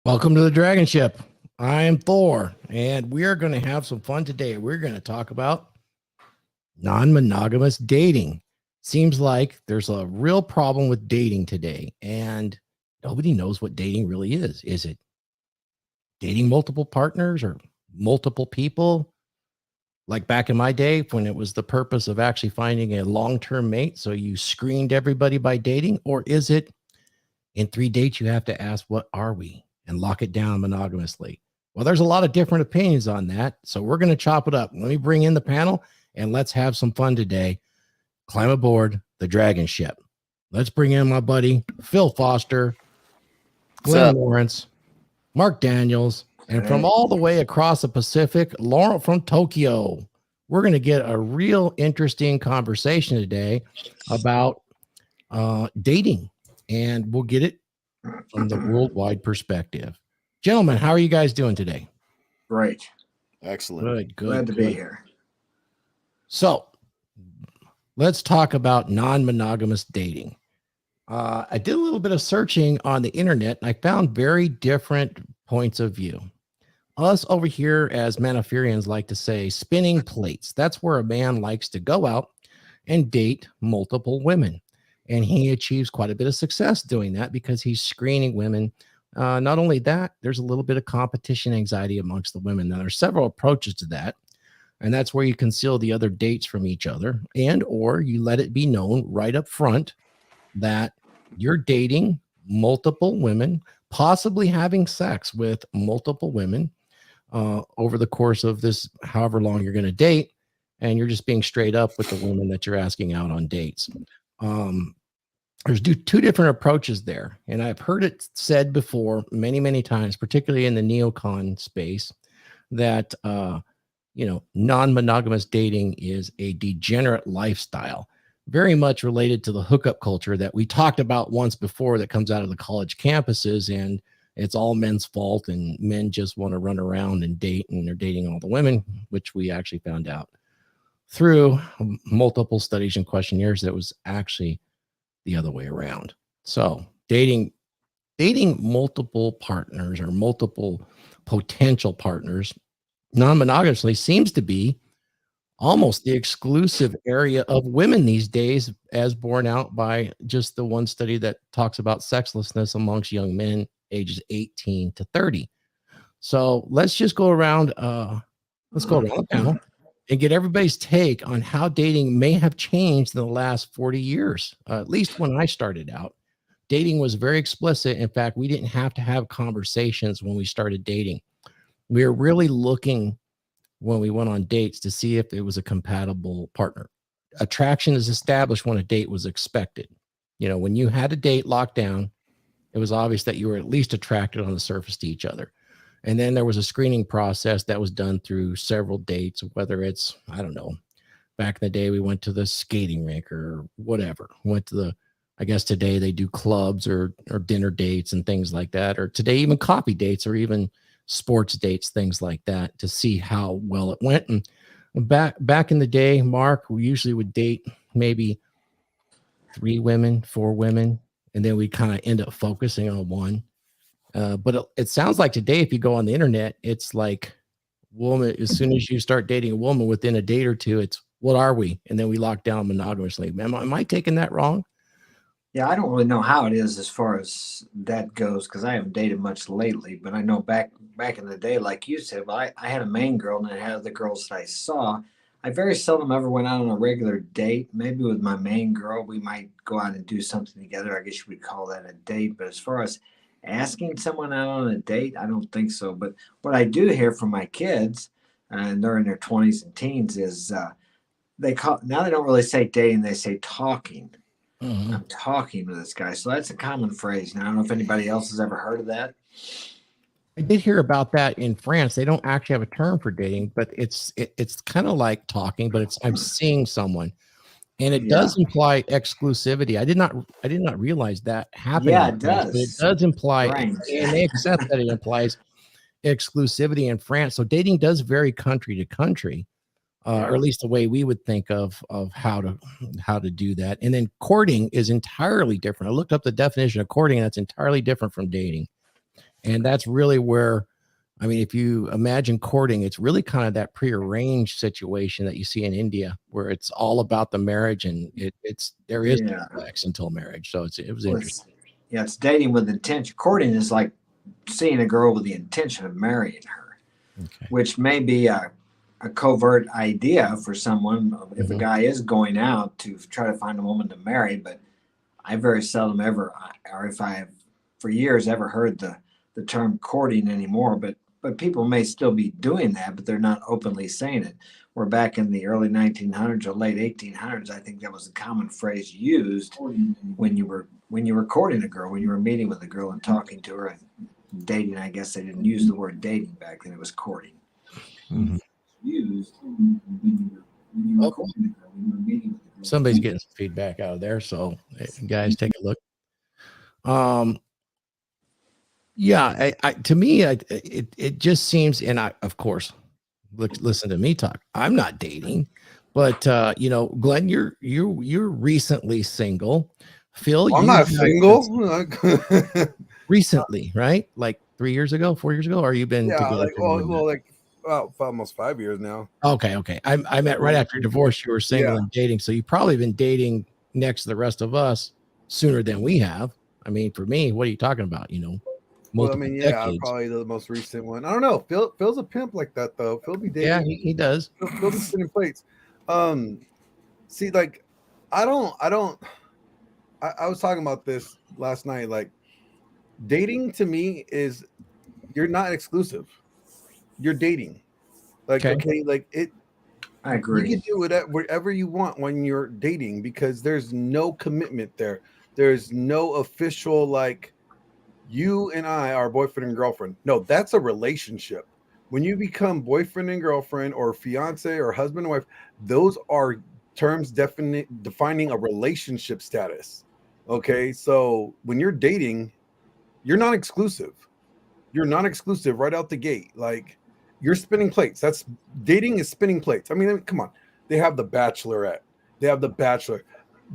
Welcome to the DragonShip. I am Thor, and we are going to have some fun today. We're going to talk about non-monogamous dating. Seems like there's a real problem with dating today, and nobody knows what dating really is. Is it dating multiple partners or multiple people? Like back in my day when it was the purpose of actually finding a long-term mate, so you screened everybody by dating, or is it in 3 dates you have to ask, what are we? And lock it down monogamously. Well, there's a lot of different opinions on that. So we're going to chop it up. Let me bring in the panel and let's have some fun today. Climb aboard the DragonShip. Let's bring in my buddy, Phil Foster, Glenn Laurence, Mark Daniels, and from all the way across the Pacific, Laurent from Tokyo. We're going to get a real interesting conversation today about dating, and we'll get it from the worldwide perspective. Gentlemen, how are you guys doing today? Great. Excellent. Good. Glad to be here. So let's talk about non-monogamous dating. I did a little bit of searching on the internet, and I found very different points of view. Us over here as Maniferians like to say spinning plates. That's where a man likes to go out and date multiple women. And he achieves quite a bit of success doing that because he's screening women. Not only that, there's a little bit of competition anxiety amongst the women. Now, there's several approaches to that. And that's where you conceal the other dates from each other, and or you let it be known right up front that you're dating multiple women, possibly having sex with multiple women over the course of this, however long you're going to date. And you're just being straight up with the women that you're asking out on dates. There's two different approaches there, and I've heard it said before many times, particularly in the neocon space, that non-monogamous dating is a degenerate lifestyle, very much related to the hookup culture that we talked about once before, that comes out of the college campuses, and it's all men's fault, and men just want to run around and date, and they're dating all the women, which we actually found out through multiple studies and questionnaires that was actually the other way around. So dating multiple partners or multiple potential partners non-monogamously seems to be almost the exclusive area of women these days, as borne out by just the one study that talks about sexlessness amongst young men ages 18 to 30. So let's just go around the panel and get everybody's take on how dating may have changed in the last 40 years. At least when I started out, dating was very explicit. In fact, we didn't have to have conversations when we started dating. We were really looking when we went on dates to see if it was a compatible partner. Attraction is established when a date was expected. When you had a date locked down, it was obvious that you were at least attracted on the surface to each other. And then there was a screening process that was done through several dates, whether it's, I don't know, back in the day, we went to the skating rink or whatever, I guess today they do clubs or dinner dates and things like that, or today even coffee dates or even sports dates, things like that, to see how well it went. And back in the day, Mark, we usually would date maybe 3 women, 4 women, and then we kind of end up focusing on one. But it sounds like today, if you go on the internet, it's like woman, as soon as you start dating a woman within a date or two, it's what are we? And then we lock down monogamously. Am I taking that wrong? Yeah, I don't really know how it is as far as that goes because I haven't dated much lately. But I know back in the day, like you said, well, I had a main girl and I had other girls that I saw. I very seldom ever went out on a regular date. Maybe with my main girl, we might go out and do something together. I guess you would call that a date. But as far as asking someone out on a date, I don't think so. But what I do hear from my kids, and they're in their 20s and teens, is they don't really say dating, they say talking. Mm-hmm. I'm talking to this guy. So that's a common phrase. Now, I don't know if anybody else has ever heard of that. I did hear about that in France. They don't actually have a term for dating, but it's kind of like talking, but I'm seeing someone. And it does imply exclusivity. I did not realize that happened. Yeah, it does. But it does imply, and they accept that it implies exclusivity in France. So dating does vary country to country, or at least the way we would think of how to do that. And then courting is entirely different. I looked up the definition of courting. That's entirely different from dating. And that's really where, I mean, if you imagine courting, it's really kind of that prearranged situation that you see in India, where it's all about the marriage, and there is Yeah. no sex until marriage. So it was Well, interesting. it's dating with intention. Courting is like seeing a girl with the intention of marrying her, Okay. which may be a covert idea for someone if a Mhm. guy is going out to try to find a woman to marry. But I very seldom ever, or if I have for years ever heard the term courting anymore. But people may still be doing that, but they're not openly saying it. Where back in the early 1900s or late 1800s, I think that was a common phrase used when you were courting a girl, when you were meeting with a girl and talking to her and dating. I guess they didn't use the word dating back then; it was courting. Mhm. Used when you were Oh, courting a girl, when you were meeting with a girl. somebody's getting some feedback out of there. So guys, take a look. Um, yeah, to me, it just seems, and of course, listen to me talk. I'm not dating, but Glenn, you're recently single. Phil, I'm you not have been single. recently, right? Like 3 years ago, 4 years ago, or you been Yeah, together like for more than that? like for almost 5 years now. Okay. I meant right after your divorce, you were single Yeah. and dating, so you've probably been dating next to the rest of us sooner than we have. I mean, for me, what are you talking about? Well, I Multiple mean, yeah, decades. probably the most recent one. I don't know. Phil's a pimp like that though. Phil be Yeah, dating. he does. Phil be spinning plates. See, like, I don't. I was talking about this last night. Like, dating to me is you're not exclusive. You're dating. Like, Okay. okay, like I you agree. can do whatever you want when you're dating because there's no commitment there. There's no official like you and I are boyfriend and girlfriend. No, that's a relationship. When you become boyfriend and girlfriend or fiance or husband and wife, those are terms defining a relationship status. Okay, so when you're dating, you're not exclusive. You're not exclusive right out the gate. Like you're spinning plates. That's dating is spinning plates. I mean, come on. They have the Bachelorette. They have the Bachelor.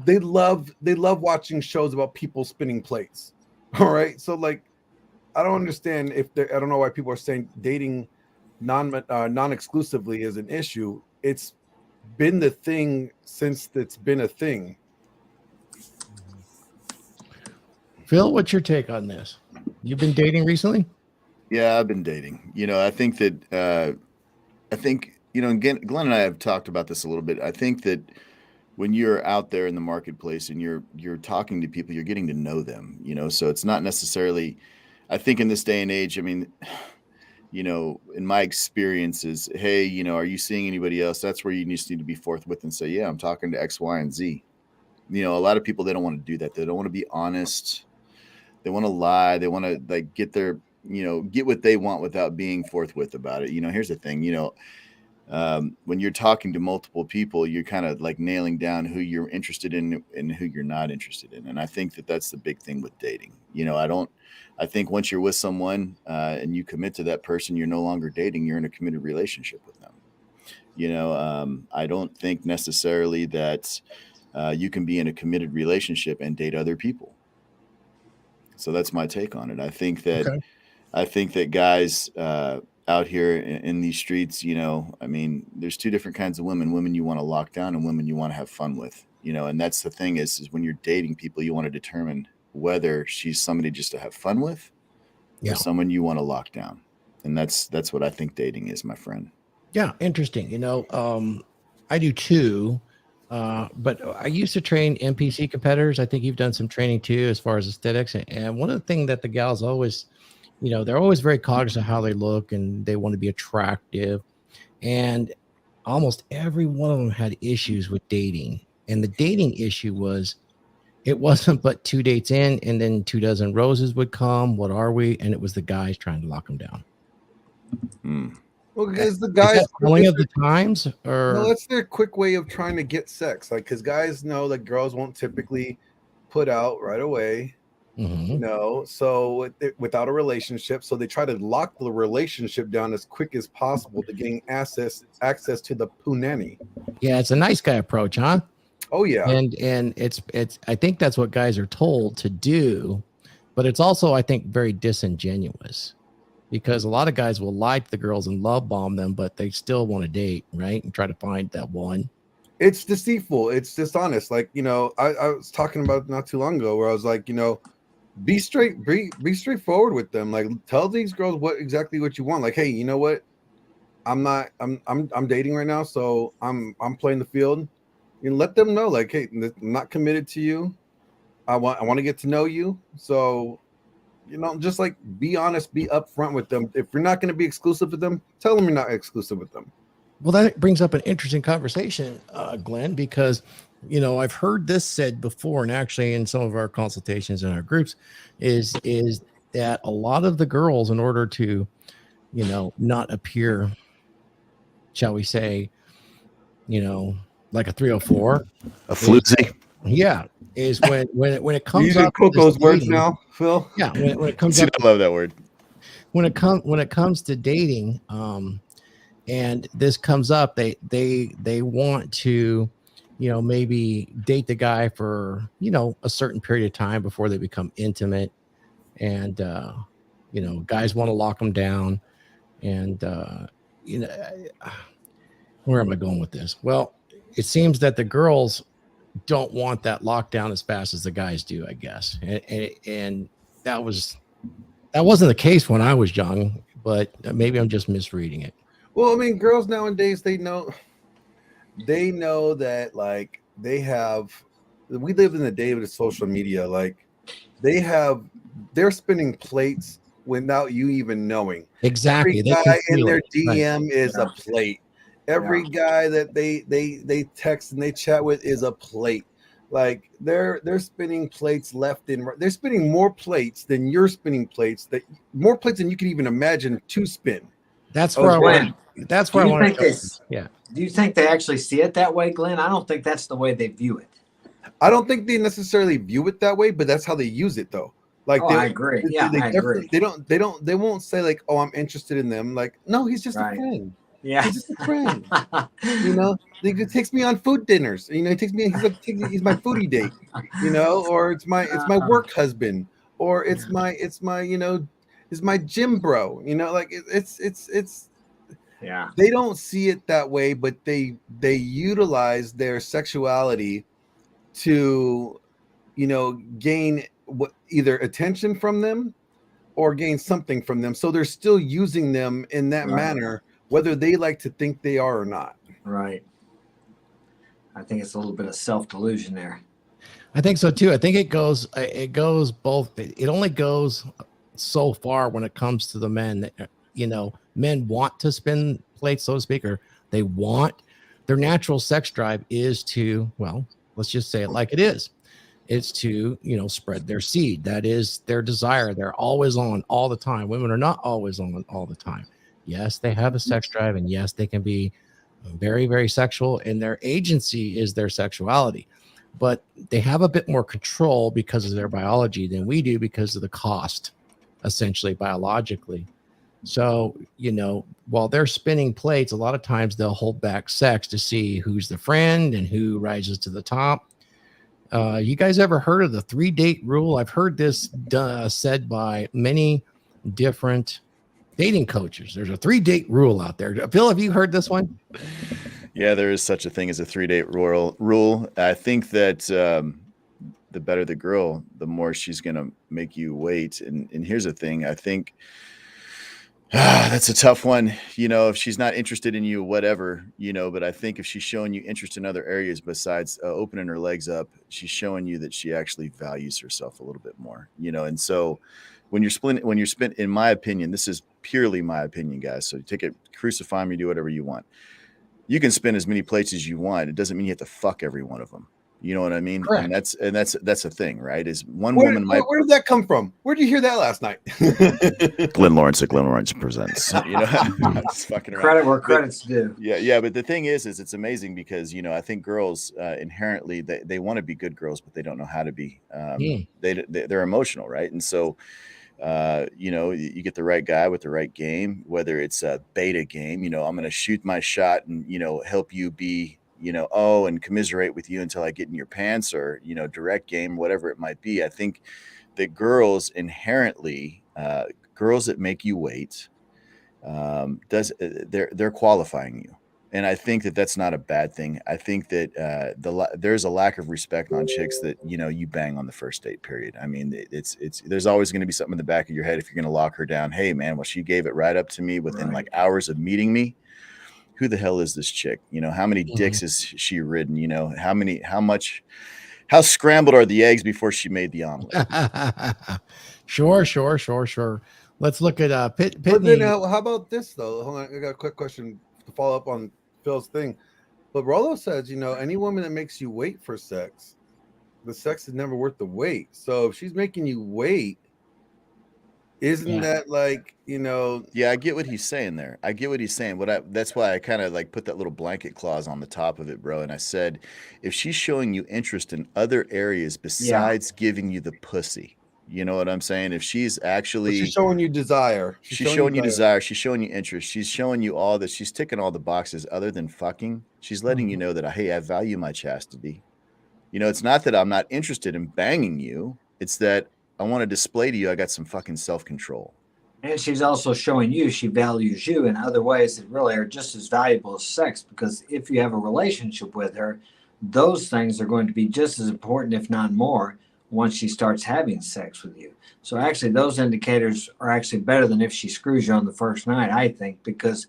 They love watching shows about people spinning plates. All right. So like I don't understand I don't know why people are saying dating non-exclusively is an issue. It's been the thing since it's been a thing. Phil, what's your take on this? You've been dating recently? Yeah, I've been dating. I think that and Glenn and I have talked about this a little bit. I think that when you're out there in the marketplace and you're talking to people, you're getting to know them, so it's not necessarily, I think in this day and age, I mean, in my experiences, hey, are you seeing anybody else? That's where you just need to be forthwith and say, yeah, I'm talking to X, Y, and Z. A lot of people, they don't want to do that. They don't want to be honest. They want to lie. They want to like get what they want without being forthwith about it. Here's the thing, when you're talking to multiple people, you're kind of like nailing down who you're interested in and who you're not interested in. And I think that that's the big thing with dating. I think once you're with someone and you commit to that person, you're no longer dating, you're in a committed relationship with them. I don't think necessarily that you can be in a committed relationship and date other people. So that's my take on it. I think that guys out here in these streets, I mean, there's two different kinds of women you want to lock down and women you want to have fun with, and that's the thing is when you're dating people, you want to determine whether she's somebody just to have fun with or someone you want to lock down. And that's what I think dating is, my friend. Yeah, interesting. I do too. But I used to train NPC competitors. I think you've done some training too, as far as aesthetics. And one of the things that the gals always, they're always very cognizant of how they look and they want to be attractive. And almost every one of them had issues with dating. And the dating issue was it wasn't but 2 dates in, and then 2 dozen roses would come. What are we? And it was the guys trying to lock them down. Well, because the guys telling of the times, or no, that's their quick way of trying to get sex. Like, because guys know that girls won't typically put out right away. So without a relationship, so they try to lock the relationship down as quick as possible to gain access to the punani. Yeah, it's a nice guy approach, huh? Oh yeah, and it's I think that's what guys are told to do. but it's also, I think, very disingenuous, because a lot of guys will lie to the girls and love bomb them, but they still want to date, right? And try to find that one. It's deceitful. It's dishonest. Like, I was talking about not too long ago where I was like, be straightforward with them. Like, tell these girls exactly what you want. Like, hey, you know what? I'm dating right now, so I'm playing the field. Let them know, like, hey, I'm not committed to you. I want to get to know you. So, just like be honest, be upfront with them. If you're not going to be exclusive with them, tell them you're not exclusive with them. Well, that brings up an interesting conversation, Glenn, because, I've heard this said before, and actually in some of our consultations in our groups, is that a lot of the girls, in order to, not appear, shall we say, like a 304, A floozy. Is when it comes using up Coco's words dating, now, Phil. Yeah, when it comes See, up, I love that word. when it comes to dating, and this comes up, they want to, maybe date the guy for, a certain period of time before they become intimate, and guys want to lock them down, and where am I going with this? Well, it seems that the girls don't want that lockdown as fast as the guys do, I guess, and that wasn't the case when I was young, but maybe I'm just misreading it. Well, I mean, girls nowadays, they know that, like, we live in the day of the social media. Like, they're spinning plates without you even knowing. Exactly. Every guy in their DM is a plate. Every guy that they text and they chat with is a plate. Like, they're spinning plates left and right. They're spinning more plates than you're spinning plates, more plates than you can even imagine to spin. That's where I want. That's where I want to go. Yeah. Do you think they actually see it that way, Glenn? I don't think that's the way they view it. I don't think they necessarily view it that way, but that's how they use it, though. Like, I agree. I agree. They won't say, like, oh, I'm interested in them. Like, no, he's just a friend. Yeah, he's just a friend. He takes me on food dinners. He takes me. He's my foodie date. Or it's my work husband, or it's my gym bro. Like, it's. Yeah. They don't see it that way, but they utilize their sexuality to, gain either attention from them or gain something from them. So they're still using them in that manner, whether they like to think they are or not. Right. I think it's a little bit of self-delusion there. I think so too. I think it goes both. It only goes so far when it comes to the men that, men want to spin plates, so to speak, or they want, their natural sex drive is to, well, let's just say it like it is. It's to, spread their seed. That is their desire. They're always on all the time. Women are not always on all the time. Yes, they have a sex drive, and yes, they can be very, very sexual, and their agency is their sexuality. But they have a bit more control because of their biology than we do, because of the cost, essentially, biologically. So, while they're spinning plates, a lot of times they'll hold back sex to see who's the friend and who rises to the top. You guys ever heard of the 3-date rule? I've heard this said by many different dating coaches. There's a 3-date rule out there. Phil, have you heard this one? Yeah, there is such a thing as a 3-date rule. I think that the better the girl, the more she's going to make you wait. And here's the thing. I think that's a tough one. If she's not interested in you, whatever, but I think if she's showing you interest in other areas besides opening her legs up, she's showing you that she actually values herself a little bit more, and so when you're spent, in my opinion, this is purely my opinion, guys. So take it, crucify me, do whatever you want. You can spin as many plates as you want. It doesn't mean you have to fuck every one of them. You know what I mean? Correct. And that's a thing, right? Is one Where woman might. Where did that come from? Where did you hear that last night? Glenn Laurence at Glenn Laurence Presents. Just fucking around. Credit where credit's due. Yeah. But the thing is it's amazing because I think girls inherently they want to be good girls, but they don't know how to be. They're emotional, right? And so you get the right guy with the right game, whether it's a beta game. I'm going to shoot my shot and help you be oh, and commiserate with you until I get in your pants, or, direct game, whatever it might be. I think that girls inherently, girls that make you wait, they're qualifying you. And I think that that's not a bad thing. I think that there's a lack of respect on chicks that, you bang on the first date, period. I mean, there's always going to be something in the back of your head if you're going to lock her down. Hey, man, well, she gave it right up to me within like hours of meeting me. Who the hell is this chick? How many dicks is she ridden? How scrambled are the eggs before she made the omelet? Sure. Let's look at Pitney. But then how about this though? Hold on, I got a quick question to follow up on Phil's thing. But Rollo says, any woman that makes you wait for sex, the sex is never worth the wait. So if she's making you wait, isn't that like, Yeah, I get what he's saying there. I get what he's saying. That's why I kind of like put that little blanket clause on the top of it, bro. And I said, if she's showing you interest in other areas besides giving you the pussy, you know what I'm saying? If she's actually showing you desire, she's showing you desire, she's showing you interest, she's showing you all that, she's ticking all the boxes other than fucking. She's letting you know that, hey, I value my chastity. It's not that I'm not interested in banging you. It's that I want to display to you I got some fucking self-control. And she's also showing you she values you in other ways that really are just as valuable as sex, because if you have a relationship with her, those things are going to be just as important, if not more, once she starts having sex with you. So actually those indicators are actually better than if she screws you on the first night, I think, because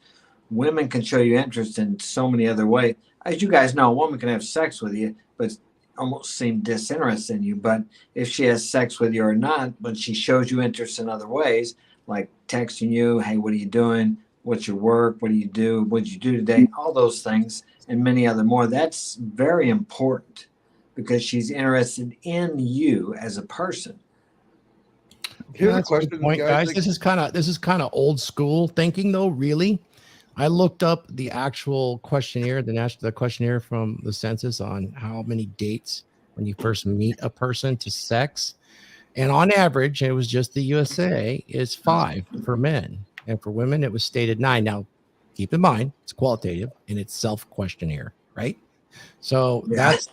women can show you interest in so many other ways. As you guys know, a woman can have sex with you, but almost seem disinterested in you. But if she has sex with you or not, but she shows you interest in other ways, like texting you, hey, what are you doing? What's your work? What do you do? What did you do today? All those things and many other more. That's very important because she's interested in you as a person. Here's a question, guys. This is kind of old school thinking, though. Really, I looked up the actual questionnaire, the questionnaire from the census on how many dates when you first meet a person to sex. And on average, it was just the USA is 5 for men. And for women, it was stated 9. Now, keep in mind, it's qualitative and it's self-questionnaire, right? So that's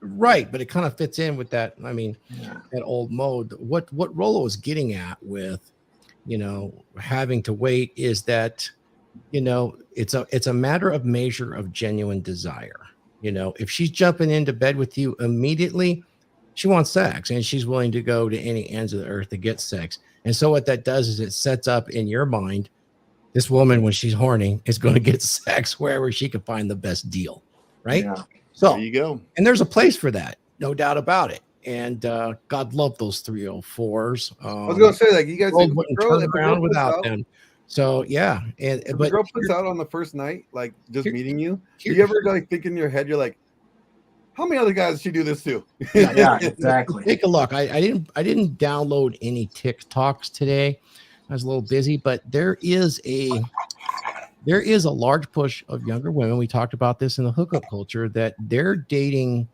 right. But it kind of fits in with that. I mean, that old mode. What Rollo is getting at with, having to wait is that, it's a matter of measure of genuine desire. If she's jumping into bed with you immediately, she wants sex and she's willing to go to any ends of the earth to get sex. And so what that does is it sets up in your mind, this woman, when she's horny, is going to get sex wherever she can find the best deal. Right. Yeah. So there you go. And there's a place for that. No doubt about it. And God love those 304s. I was going to say, like, you guys wouldn't turn around without them. So yeah, but the girl puts out on the first night, like just meeting you. Do you ever like think in your head, you're like, how many other guys does she do this to? Yeah, exactly. Take a look. I didn't download any TikToks today. I was a little busy, but there is a large push of younger women. We talked about this in the hookup culture that they're dating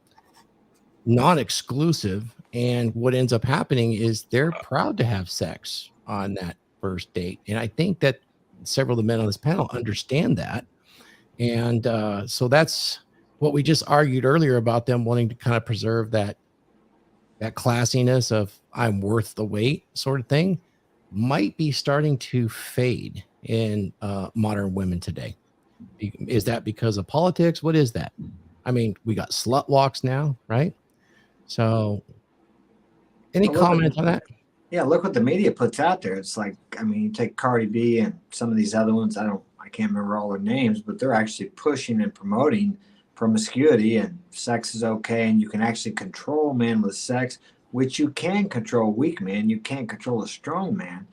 non-exclusive, and what ends up happening is they're proud to have sex on that first date. And I think that several of the men on this panel understand that. And so that's what we just argued earlier about them wanting to kind of preserve that classiness of I'm worth the wait sort of thing might be starting to fade in modern women today. Is that because of politics? What is that? I mean, we got slut walks now, right? So any comments on that? Yeah, look what the media puts out there. It's like, I mean, you take Cardi B and some of these other ones, I can't remember all their names, but they're actually pushing and promoting promiscuity and sex is okay. And you can actually control men with sex, which you can control a weak man. You can't control a strong man.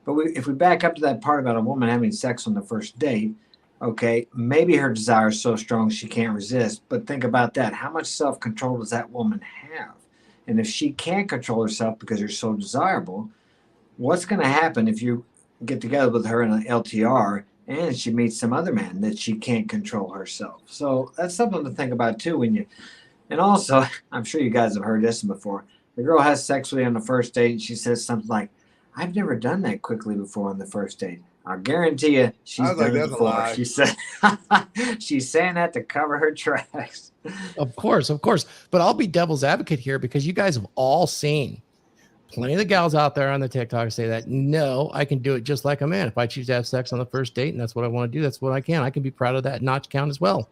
But if we back up to that part about a woman having sex on the first date, okay, maybe her desire is so strong she can't resist. But think about that. How much self-control does that woman have? And if she can't control herself because you're so desirable, what's going to happen if you get together with her in an LTR and she meets some other man that she can't control herself? So that's something to think about too. And also, I'm sure you guys have heard this before. The girl has sex with you on the first date and she says something like, I've never done that quickly before on the first date. I guarantee you, she's I was like, done it that's a before. lie. She said, she's saying that to cover her tracks. Of course. But I'll be devil's advocate here because you guys have all seen plenty of the gals out there on the TikTok say that, no, I can do it just like a man. If I choose to have sex on the first date and that's what I want to do, that's what I can. I can be proud of that notch count as well.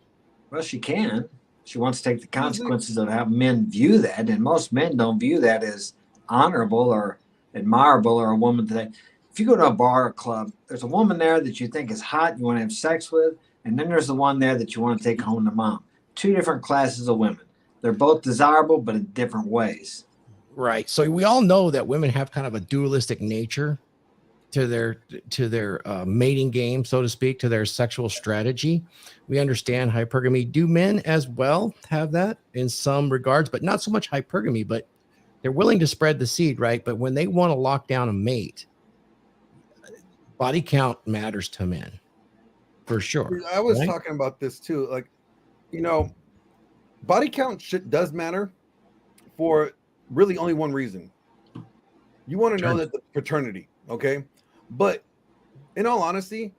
Well, she can. She wants to take the consequences of how men view that. And most men don't view that as honorable or admirable or a woman that. If you go to a bar or club, there's a woman there that you think is hot, you want to have sex with, and then there's the one there that you want to take home to mom. Two different classes of women. They're both desirable, but in different ways. Right. So we all know that women have kind of a dualistic nature to their mating game, so to speak, to their sexual strategy. We understand hypergamy. Do men as well have that in some regards, but not so much hypergamy, but they're willing to spread the seed, right? But when they want to lock down a mate, body count matters to men for sure. I was right? talking about this too. Like, body count does matter for really only one reason. You want to know that the paternity, okay? But in all honesty,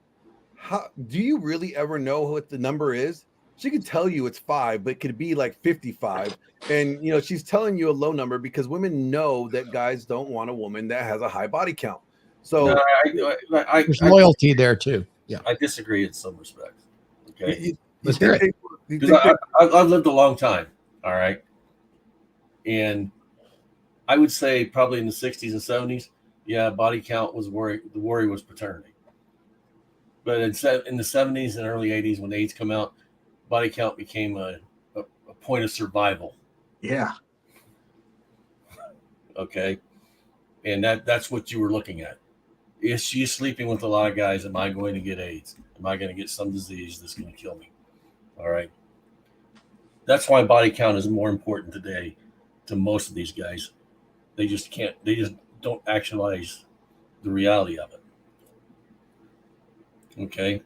how do you really ever know what the number is? She could tell you it's 5, but it could be like 55. And she's telling you a low number because women know that guys don't want a woman that has a high body count. So there's loyalty there too. Yeah, I disagree in some respects. Okay, let's hear it. Because I've lived a long time. All right, and I would say probably in the 60s and 70s, yeah, body count was worry. The worry was paternity. But in the 70s and early 80s, when AIDS come out, body count became a point of survival. Yeah. Okay, and that's what you were looking at. Is she sleeping with a lot of guys? Am I going to get AIDS? Am I going to get some disease that's going to kill me? All right. That's why body count is more important today to most of these guys. They just don't actualize the reality of it. Okay.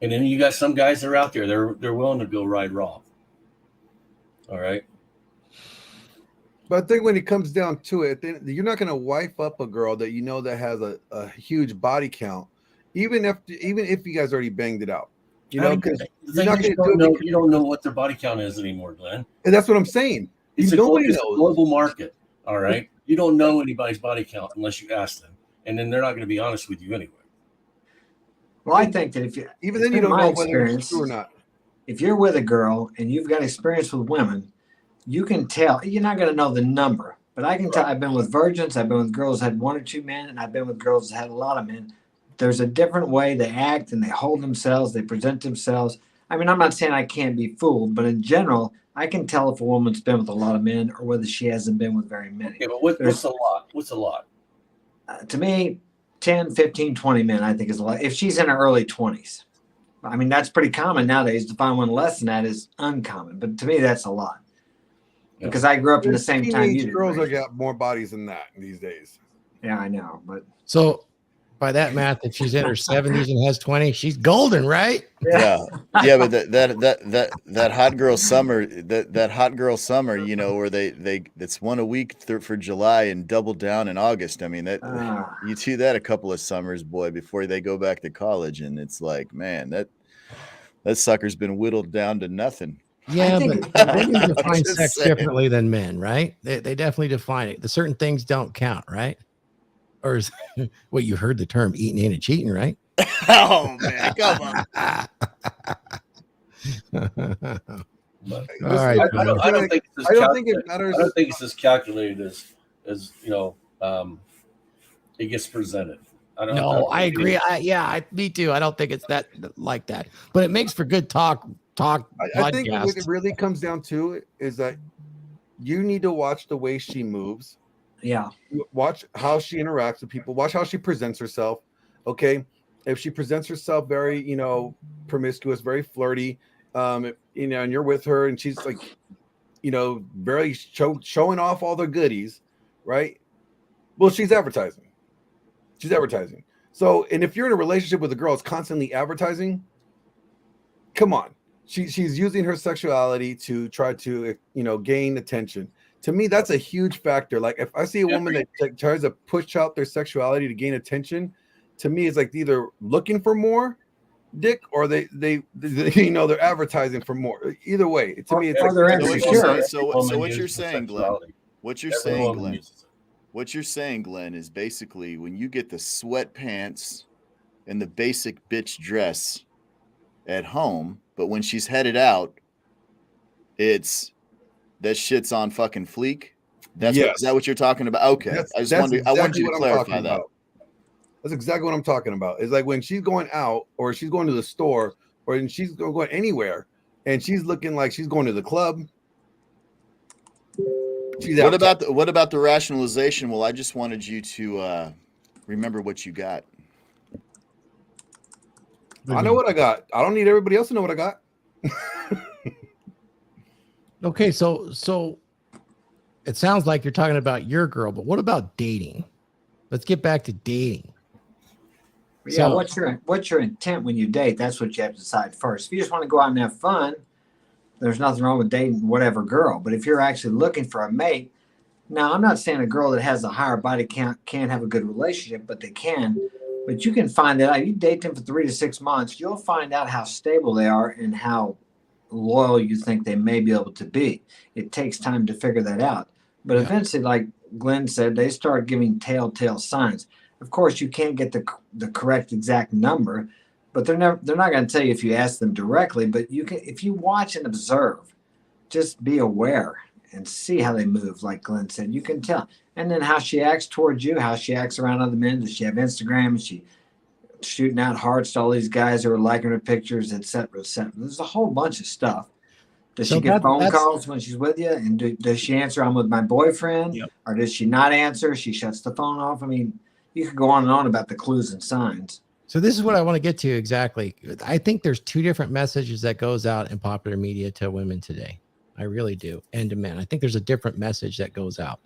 And then you got some guys that are out there, they're willing to go ride raw. All right. But I think when it comes down to it, you're not going to wife up a girl that that has a huge body count, even if you guys already banged it out. Because you don't know what their body count is anymore, Glenn. And that's what I'm saying. Nobody knows. A global market. All right. You don't know anybody's body count unless you ask them, and then they're not going to be honest with you anyway. Well, I think that if you then you don't know whether it's true or not. If you're with a girl and you've got experience with women, you can tell. You're not going to know the number, but I can tell. I've been with virgins. I've been with girls that had 1 or 2 men, and I've been with girls that had a lot of men. There's a different way they act and they hold themselves. They present themselves. I mean, I'm not saying I can't be fooled, but in general, I can tell if a woman's been with a lot of men or whether she hasn't been with very many. Yeah, but what's a lot? What's a lot? To me, 10, 15, 20 men, I think is a lot. If she's in her early 20s. I mean, that's pretty common nowadays. To find one less than that is uncommon. But to me, that's a lot. Yeah. Because I grew up in the same time you did. Girls have got more bodies than that these days. Yeah, I know. But so by that math, if she's in her 70s and has 20, she's golden, right? Yeah. But that hot girl summer, that hot girl summer, where they it's one a week for July and double down in August. I mean, you do that a couple of summers, boy, before they go back to college, and it's like, man, that sucker's been whittled down to nothing. Yeah, but women define sex differently than men, right? They definitely define it. The certain things don't count, right? Or is what you heard the term eating in and cheating, right? Oh man, come on. All right. I don't think it matters. I don't think it's as calculated as it gets presented. I agree. Me too. I don't think it's that like that, but it makes for good talk. I think what it really comes down to is that you need to watch the way she moves. Yeah. Watch how she interacts with people. Watch how she presents herself. Okay. If she presents herself very, promiscuous, very flirty, and you're with her and she's like, very showing off all the goodies, right? Well, she's advertising. So, and if you're in a relationship with a girl that's constantly advertising, come on. She's using her sexuality to try to, gain attention. To me, that's a huge factor. Like if I see a woman that tries to push out their sexuality to gain attention, to me, it's like either looking for more dick or they you know, they're advertising for more. Either way, to me, it's Or like they're So what insecure. you're saying, so Woman what you're uses saying, Glenn, sexuality. what you're Every saying, woman Glenn, uses it. what you're saying, Glenn, is basically when you get the sweatpants and the basic bitch dress at home, but when she's headed out, it's that shit's on fucking fleek. That's yes. is that what you're talking about? Okay. That's I wanted exactly you to what I'm clarify talking that. about. That's exactly what I'm talking about. It's like when she's going out or she's going to the store or when she's going anywhere and she's looking like she's going to the club. She's What out. about the rationalization? Well, I just wanted you to remember what you got. I know what I got. I don't need everybody else to know what I got. Okay, so it sounds like you're talking about your girl, but what about dating? Let's get back to dating. Yeah, So- what's your intent when you date? That's what you have to decide first. If you just want to go out and have fun, there's nothing wrong with dating whatever girl. But if you're actually looking for a mate, now I'm not saying a girl that has a higher body count can't have a good relationship, but they can. But you can find that out. You date them for 3 to 6 months, you'll find out how stable they are and how loyal you think they may be able to be. It takes time to figure that out. But eventually, like Glenn said, they start giving telltale signs. Of course, you can't get the correct exact number, but they're not going to tell you if you ask them directly. But you can, if you watch and observe, just be aware and see how they move. Like Glenn said, you can tell. And then how she acts towards you, how she acts around other men. Does she have Instagram? Is she shooting out hearts to all these guys who are liking her pictures, et cetera, et cetera? There's a whole bunch of stuff. Does she get phone calls when she's with you? And does she answer, I'm with my boyfriend? Yep. Or does she not answer? She shuts the phone off. I mean, you could go on and on about the clues and signs. So this is what I want to get to exactly. I think there's two different messages that goes out in popular media to women today. I really do. And to men. I think there's a different message that goes out.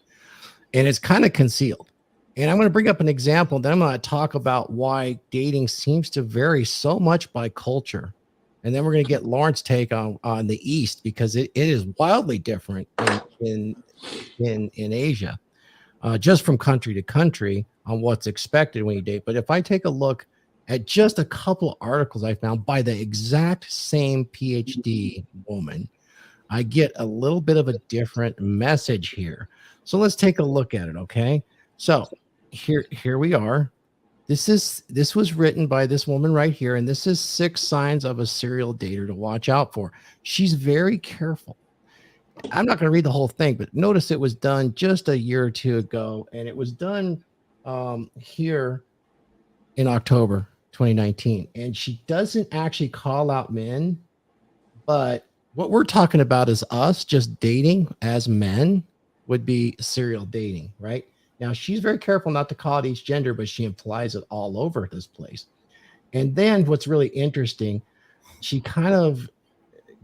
And it's kind of concealed. And I'm going to bring up an example. Then I'm going to talk about why dating seems to vary so much by culture. And then we're going to get Lauren's take on the East, because it is wildly different in Asia, just from country to country on what's expected when you date. But if I take a look at just a couple of articles I found by the exact same PhD woman, I get a little bit of a different message here. So let's take a look at it. Okay. So here we are. This was written by this woman right here. And this is 6 signs of a serial dater to watch out for. She's very careful. I'm not going to read the whole thing, but notice it was done just a year or two ago. And it was done here in October 2019. And she doesn't actually call out men, but what we're talking about is us just dating as men would be serial dating, right? Now, she's very careful not to call it each gender, but she implies it all over this place. And then what's really interesting, she kind of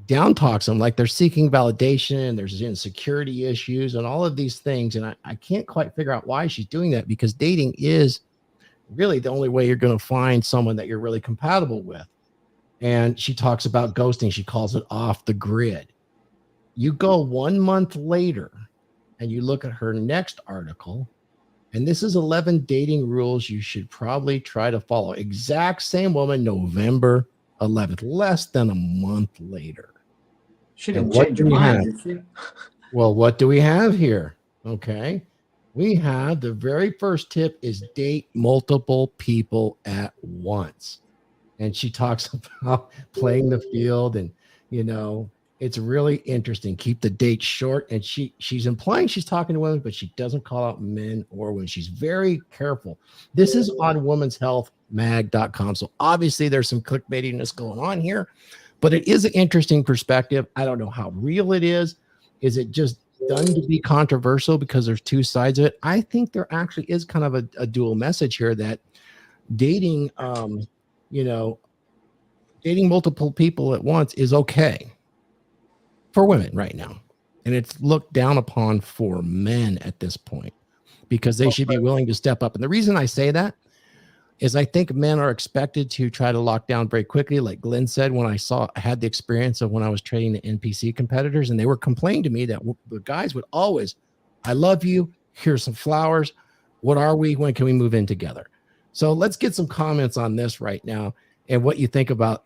down talks them like they're seeking validation and there's insecurity issues and all of these things. And I can't quite figure out why she's doing that, because dating is really the only way you're going to find someone that you're really compatible with. And she talks about ghosting. She calls it off the grid. You go 1 month later and you look at her next article, and this is 11 dating rules you should probably try to follow. Exact same woman, November 11th, less than a month later. She didn't change her mind, did she? Well, what do we have here? Okay. We have the very first tip is date multiple people at once. And she talks about playing the field, and, you know, it's really interesting. Keep the date short. And she's implying she's talking to women, but she doesn't call out men or women. She's very careful. This is on womanshealthmag.com. So obviously there's some clickbaitiness going on here, but it is an interesting perspective. I don't know how real it is. Is it just done to be controversial because there's two sides of it? I think there actually is kind of a dual message here that dating, dating multiple people at once is okay for women right now. And it's looked down upon for men at this point, because they should be willing to step up. And the reason I say that is I think men are expected to try to lock down very quickly. Like Glenn said, when I had the experience of when I was trading the NPC competitors, and they were complaining to me that the guys would always, I love you, here's some flowers. What are we? When can we move in together? So let's get some comments on this right now and what you think about,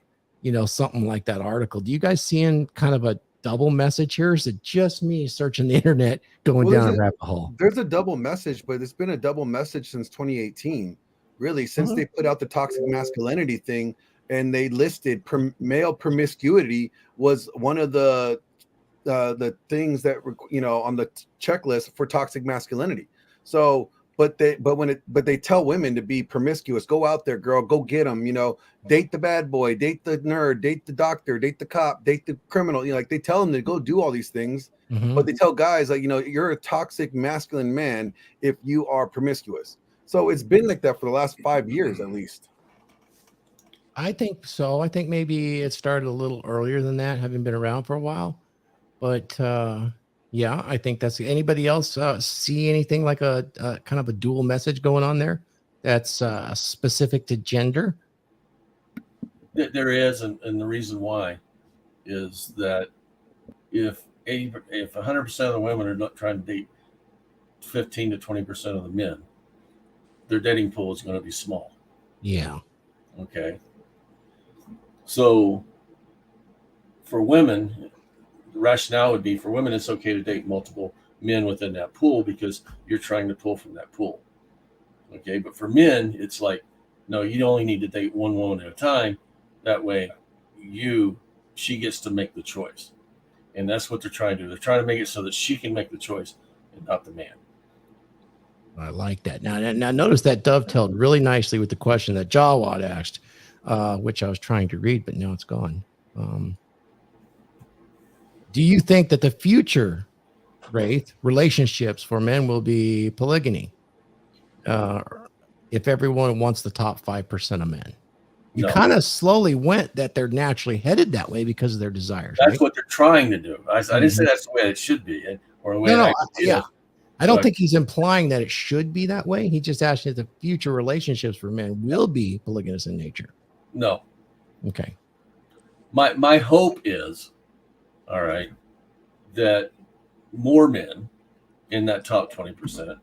something like that article. Do you guys seeing kind of a double message here? Is it just me searching the internet going down a rabbit hole? There's a double message, but it's been a double message since 2018, really, since they put out the toxic masculinity thing, and they listed male promiscuity was one of the things that on the checklist for toxic masculinity. So but they tell women to be promiscuous. Go out there, girl, go get them, date the bad boy, date the nerd, date the doctor, date the cop, date the criminal. Like they tell them to go do all these things, but they tell guys like, you're a toxic masculine man if you are promiscuous. So it's been like that for the last 5 years at least. I think so. I think maybe it started a little earlier than that, having been around for a while. But yeah, I think that's. Anybody else see anything like a kind of a dual message going on there that's specific to gender? There is, and the reason why is that if 100% of the women are not trying to date 15 to 20% of the men, their dating pool is going to be small. Yeah. Okay. So for women, the rationale would be for women, it's okay to date multiple men within that pool because you're trying to pull from that pool. Okay. But for men, it's like, no, you only need to date one woman at a time. That way she gets to make the choice. And that's what they're trying to do. They're trying to make it so that she can make the choice and not the man. I like that. Now notice that dovetailed really nicely with the question that Jawad asked, which I was trying to read, but now it's gone. Do you think that the future, Raith, relationships for men will be polygamy? If everyone wants the top 5% of men? You kind of slowly went that they're naturally headed that way because of their desires. That's right? what they're trying to do. I didn't say that's the way it should be, or the way. I don't think he's implying that it should be that way. He just asked if the future relationships for men will be polygamous in nature. No. Okay. My hope is, all right, that more men in that top 20%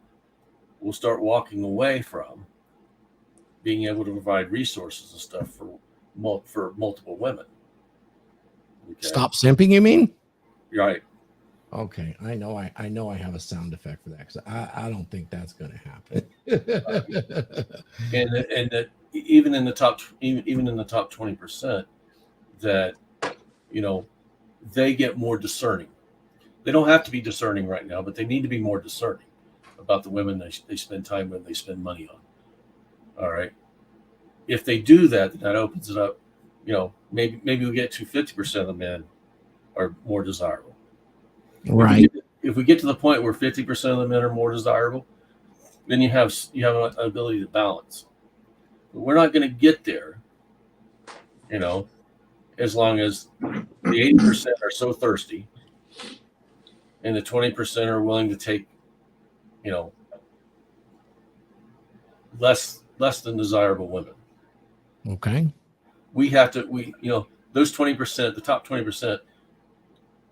will start walking away from being able to provide resources and stuff for multiple women. Okay? Stop simping, you mean? You're right. Okay, I know I have a sound effect for that because I don't think that's going to happen. and that even in the top 20%, that they get more discerning. They don't have to be discerning right now, but they need to be more discerning about the women they spend time with, they spend money on. All right. If they do that, that opens it up. Maybe we get to 50% of the men are more desirable. Right. If we get to the point where 50% of the men are more desirable, then you have an ability to balance. But we're not going to get there, as long as the 80% are so thirsty and the 20% are willing to take, less than desirable women. Okay. Those 20%, the top 20%,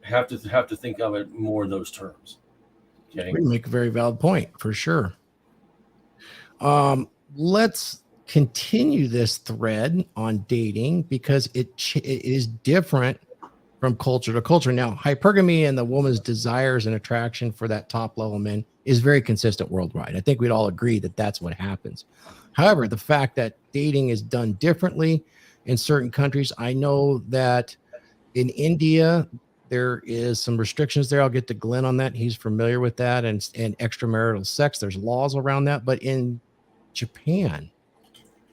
have to think of it more in those terms. Okay. We make a very valid point for sure. Let's continue this thread on dating because it is different from culture to culture. Now, hypergamy and the woman's desires and attraction for that top level men is very consistent worldwide. I think we'd all agree that that's what happens. However, the fact that dating is done differently in certain countries, I know that in India, there is some restrictions there. I'll get to Glenn on that. He's familiar with that and extramarital sex. There's laws around that. But in Japan,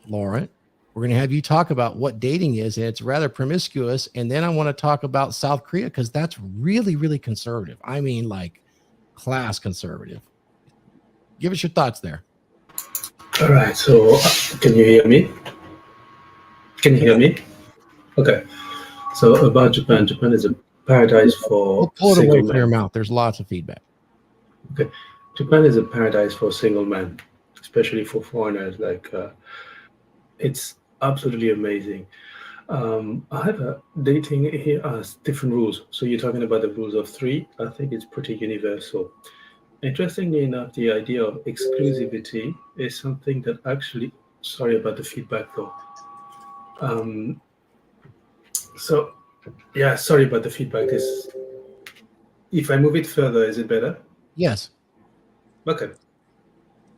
Laurent, we're going to have you talk about what dating is, and it's rather promiscuous. And then I want to talk about South Korea because that's really, really conservative. I mean, like class conservative. Give us your thoughts there. All right. So can you hear me? Can you hear me? Okay. So about Japan, Japan is a paradise for pull it single away from your men. mouth. There's lots of feedback. Okay. Japan is a paradise for single men, especially for foreigners. It's absolutely amazing. I have a dating here has different rules. So you're talking about the rules of 3. I think it's pretty universal. Interestingly enough, the idea of exclusivity is something that actually Sorry about the feedback, though. So, yeah, sorry about the feedback. If I move it further, is it better? Yes. Okay.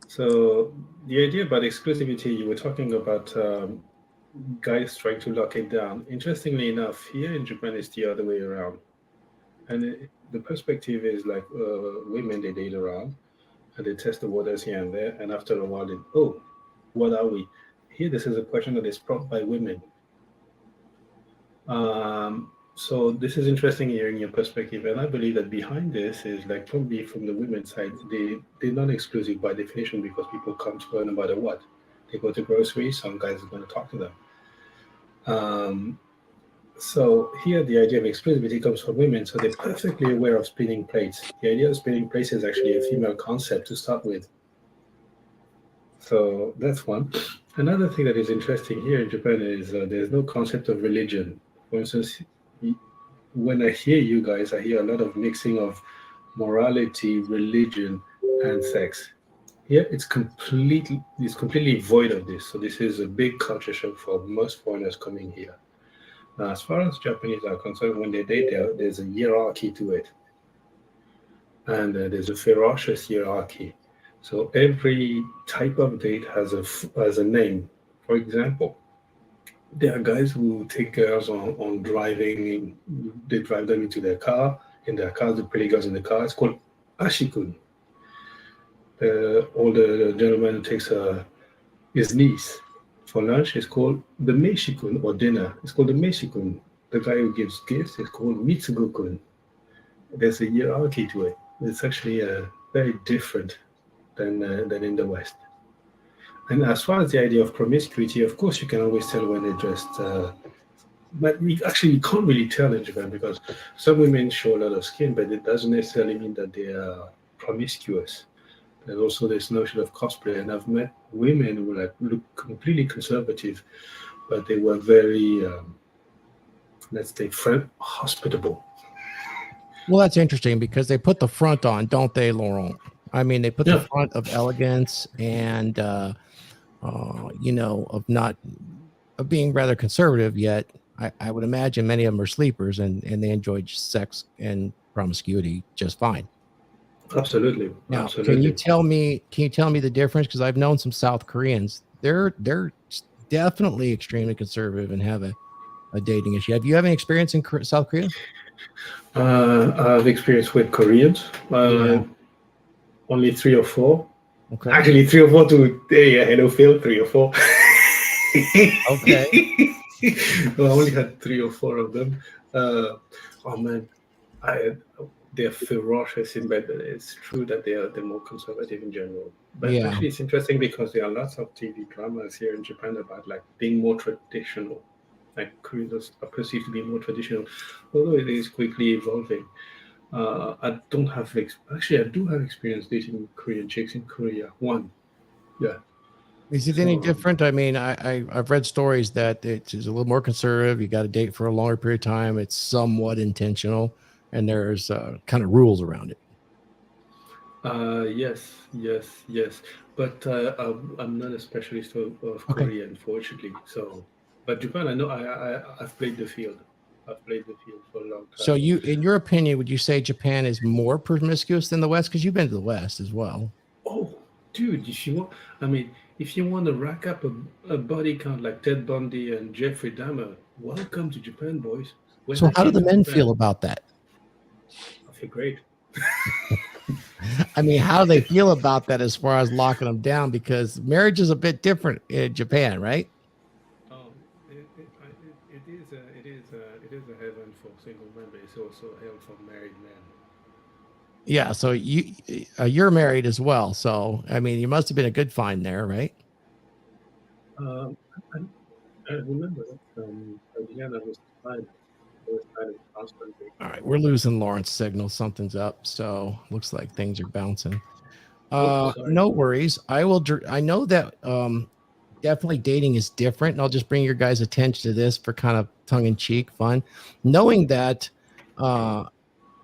So the idea about exclusivity, you were talking about guys trying to lock it down. Interestingly enough, here in Japan, it's the other way around. And the perspective is like women, they date around and they test the waters here and there. And after a while, what are we? Here, this is a question that is brought by women. So this is interesting hearing your perspective, and I believe that behind this is like probably from the women's side, they're not exclusive by definition because people come to her no matter what. They go to groceries, some guys are going to talk to them. So here the idea of exclusivity comes from women, so they're perfectly aware of spinning plates. The idea of spinning plates is actually a female concept to start with. So that's one. Another thing that is interesting here in Japan is there's no concept of religion. For instance, when I hear you guys, I hear a lot of mixing of morality, religion, and sex. Here, it's completely void of this. So this is a big culture shock for most foreigners coming here. Now, as far as Japanese are concerned, when they date, there's a hierarchy to it, and there's a ferocious hierarchy. So every type of date has a name. For example, there are guys who take girls on driving. They drive them into their car. In their car, the pretty girls in the car. It's called ashikun. The older gentleman takes his niece for lunch. It's called the meishikun, or dinner. It's called the meishikun. The guy who gives gifts is called mitsugukun. There's a hierarchy to it. It's actually very different than in the West. And as far as the idea of promiscuity, of course, you can always tell when they're dressed. But you can't really tell in Japan because some women show a lot of skin, but it doesn't necessarily mean that they are promiscuous. There's also this notion of cosplay, and I've met women who look completely conservative, but they were very, let's say, hospitable. Well, that's interesting because they put the front on, don't they, Laurent? I mean, they put the front of elegance and, of being rather conservative, yet I would imagine many of them are sleepers and they enjoy sex and promiscuity just fine. Absolutely. Now, Absolutely. can you tell me the difference? Because I've known some South Koreans. They're definitely extremely conservative and have a dating issue. Have you had any experience in South Korea? I've experienced with Koreans. Only 3 or 4. Okay. Actually, 3 or 4 to hello Phil, 3 or 4. Okay. Well, I only had 3 or 4 of them. Oh man, they're ferocious in bed. It's true that they're more conservative in general. But actually, it's interesting because there are lots of TV dramas here in Japan about like being more traditional. Like Koreans are perceived to be more traditional, although it is quickly evolving. I do have experience dating Korean chicks in Korea. One, yeah. Is it any different? I mean, I've read stories that it's a little more conservative. You got to date for a longer period of time. It's somewhat intentional, and there's kind of rules around it. Yes. But I'm not a specialist of Korea, unfortunately. So, but Japan, I know I've played the field. I've played the field for a long time. So you, in your opinion, would you say Japan is more promiscuous than the West? Because you've been to the West as well. Oh, dude, if you want to rack up a body count like Ted Bundy and Jeffrey Dahmer, welcome to Japan, boys. So how do the men feel about that? I feel great. I mean, how do they feel about that as far as locking them down? Because marriage is a bit different in Japan, right? It is a heaven for single men, but it's also hell for married men. Yeah, so you're married as well, so I mean, you must have been a good find there, right? I remember that again, I was kind of constantly. All right, we're losing Laurence signal. Something's up, so looks like things are bouncing. No worries. I know that definitely dating is different, and I'll just bring your guys' attention to this for kind of tongue-in-cheek fun, knowing that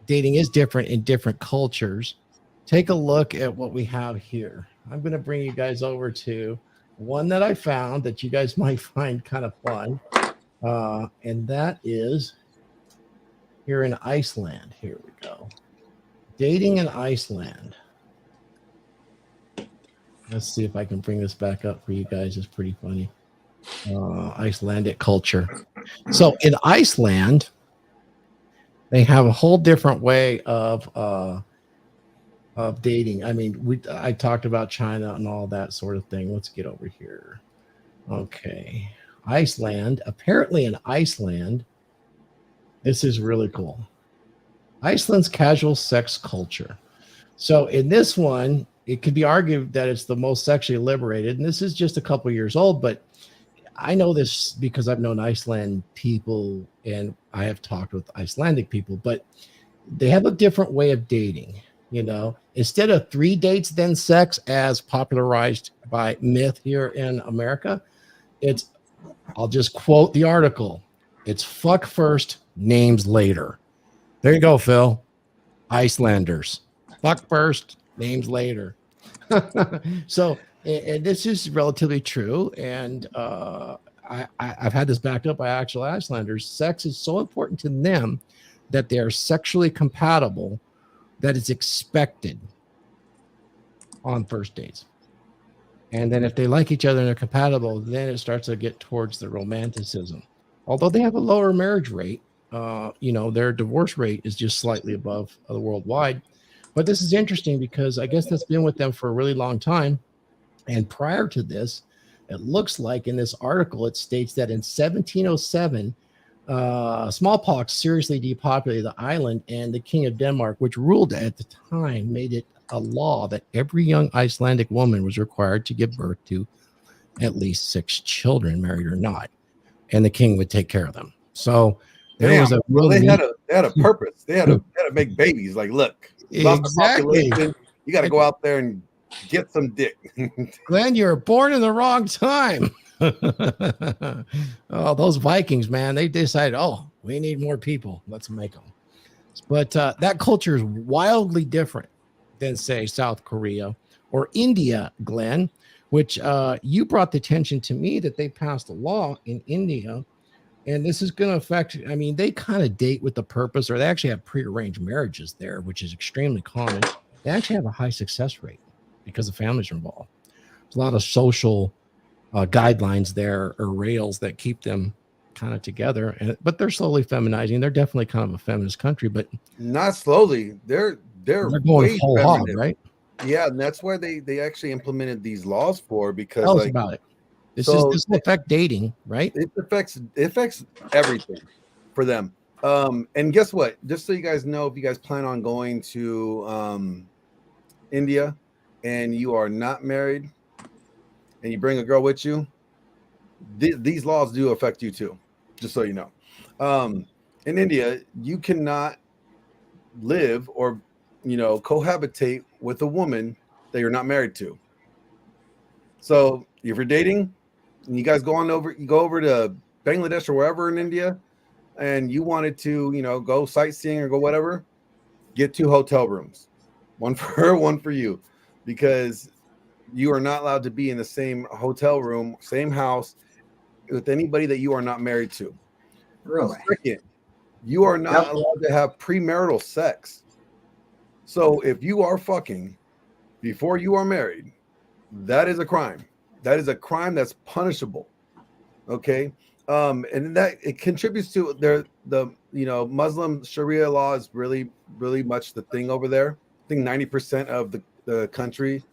dating is different in different cultures. Take a look at what we have here. I'm going to bring you guys over to one that I found that you guys might find kind of fun, and that is here in Iceland. Here we go. Dating in Iceland. Let's see if I can bring this back up for you guys. It's pretty funny. Icelandic culture. So in Iceland, they have a whole different way of dating. I mean, I talked about China and all that sort of thing. Let's get over here. Okay. Iceland. Apparently in Iceland, this is really cool. Iceland's casual sex culture. So in this one, it could be argued that it's the most sexually liberated. And this is just a couple years old, but I know this because I've known Iceland people and I have talked with Icelandic people, but they have a different way of dating. You know, instead of 3 dates, then sex, as popularized by myth here in America, I'll just quote the article. It's fuck first, names later. There you go, Phil. Icelanders. Fuck first, names later. So, and this is relatively true. And I've had this backed up by actual Icelanders. Sex is so important to them that they are sexually compatible that it's expected on first dates. And then if they like each other and they're compatible, then it starts to get towards the romanticism. Although they have a lower marriage rate, their divorce rate is just slightly above the worldwide. But this is interesting because I guess that's been with them for a really long time. And prior to this, it looks like in this article, it states that in 1707, smallpox seriously depopulated the island, and the king of Denmark, which ruled at the time, made it a law that every young Icelandic woman was required to give birth to at least 6 children, married or not, and the king would take care of them. So there was a really they had a purpose. They had to make babies. Like, look, exactly. You got to go out there and get some dick. Glenn, you're born in the wrong time. Oh, those Vikings, man, they decided, we need more people. Let's make them. But that culture is wildly different than, say, South Korea or India, Glenn, which you brought the attention to me that they passed a law in India. And this is going to affect, I mean, they kind of date with the purpose, or they actually have prearranged marriages there, which is extremely common. They actually have a high success rate because the families are involved. There's a lot of social guidelines there, or rails that keep them kind of together, but they're slowly feminizing. They're definitely kind of a feminist country, but not slowly. They're going whole hog, right? Yeah, and that's why they actually implemented these laws for, because tell us about it. This will affect dating, right? It affects everything for them. And guess what? Just so you guys know, if you guys plan on going to India and you are not married and you bring a girl with you, these laws do affect you too, just so you know. In India, you cannot live or cohabitate with a woman that you're not married to. So if you're dating and you guys go over to Bangladesh or wherever in India, and you wanted to, go sightseeing or go whatever, get 2 hotel rooms, one for her, one for you, because you are not allowed to be in the same hotel room, same house with anybody that you are not married to. Really? Second, you are not allowed to have premarital sex. So if you are fucking before you are married, that is a crime. That is a crime that's punishable. Okay. And that it contributes to the Muslim Sharia law is really, really much the thing over there. I think 90% of the country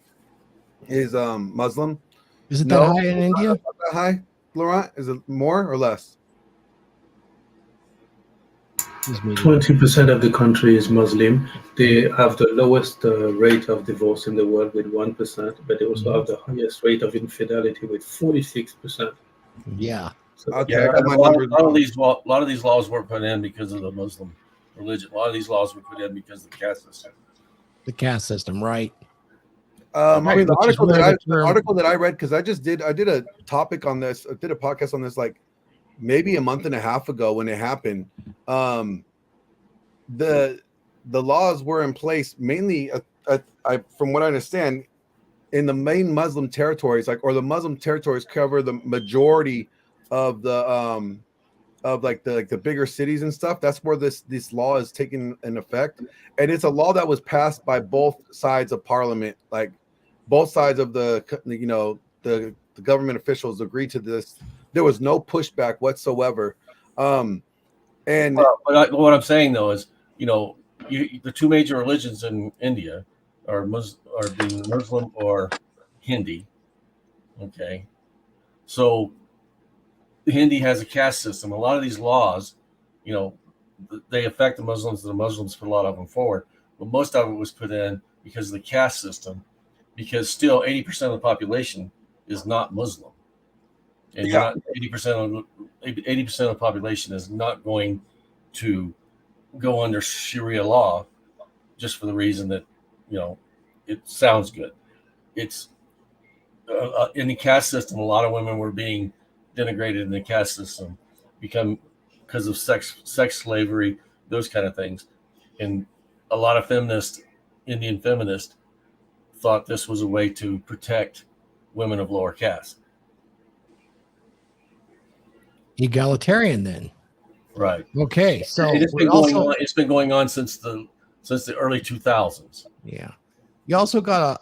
is Muslim. Is it that high in India? Not that high, Laurent? Is it more or less? 20% of the country is Muslim. They have the lowest rate of divorce in the world with 1%, but they also have the highest rate of infidelity with 46%. Yeah. So Okay. Yeah, a lot of these laws were put in because of the Muslim religion. A lot of these laws were put in because of the caste system. The caste system, right? I mean, the article that I read, because I did a topic on this. I did a podcast on this like maybe a month and a half ago when it happened. The laws were in place mainly, from what I understand, in the main Muslim territories, like, or the Muslim territories cover the majority of the of like the bigger cities and stuff. That's where this law is taking an effect, and it's a law that was passed by both sides of parliament, like both sides of the the government officials agreed to this. There was no pushback whatsoever. And what I'm saying though is, the two major religions in India are being Muslim or Hindi. Okay, so Hindi has a caste system. A lot of these laws, they affect the Muslims. The Muslims put a lot of them forward, but most of it was put in because of the caste system. Because still, 80% of the population is not Muslim, and Yeah. 80% of the population is not going to go under Sharia law just for the reason that it sounds good. It's in the caste system. A lot of women were being denigrated in the caste system because of sex slavery, those kind of things, and a lot of Indian feminists thought this was a way to protect women of lower caste. Egalitarian then. Right. Okay. So it's been going on since the early 2000s. Yeah. You also got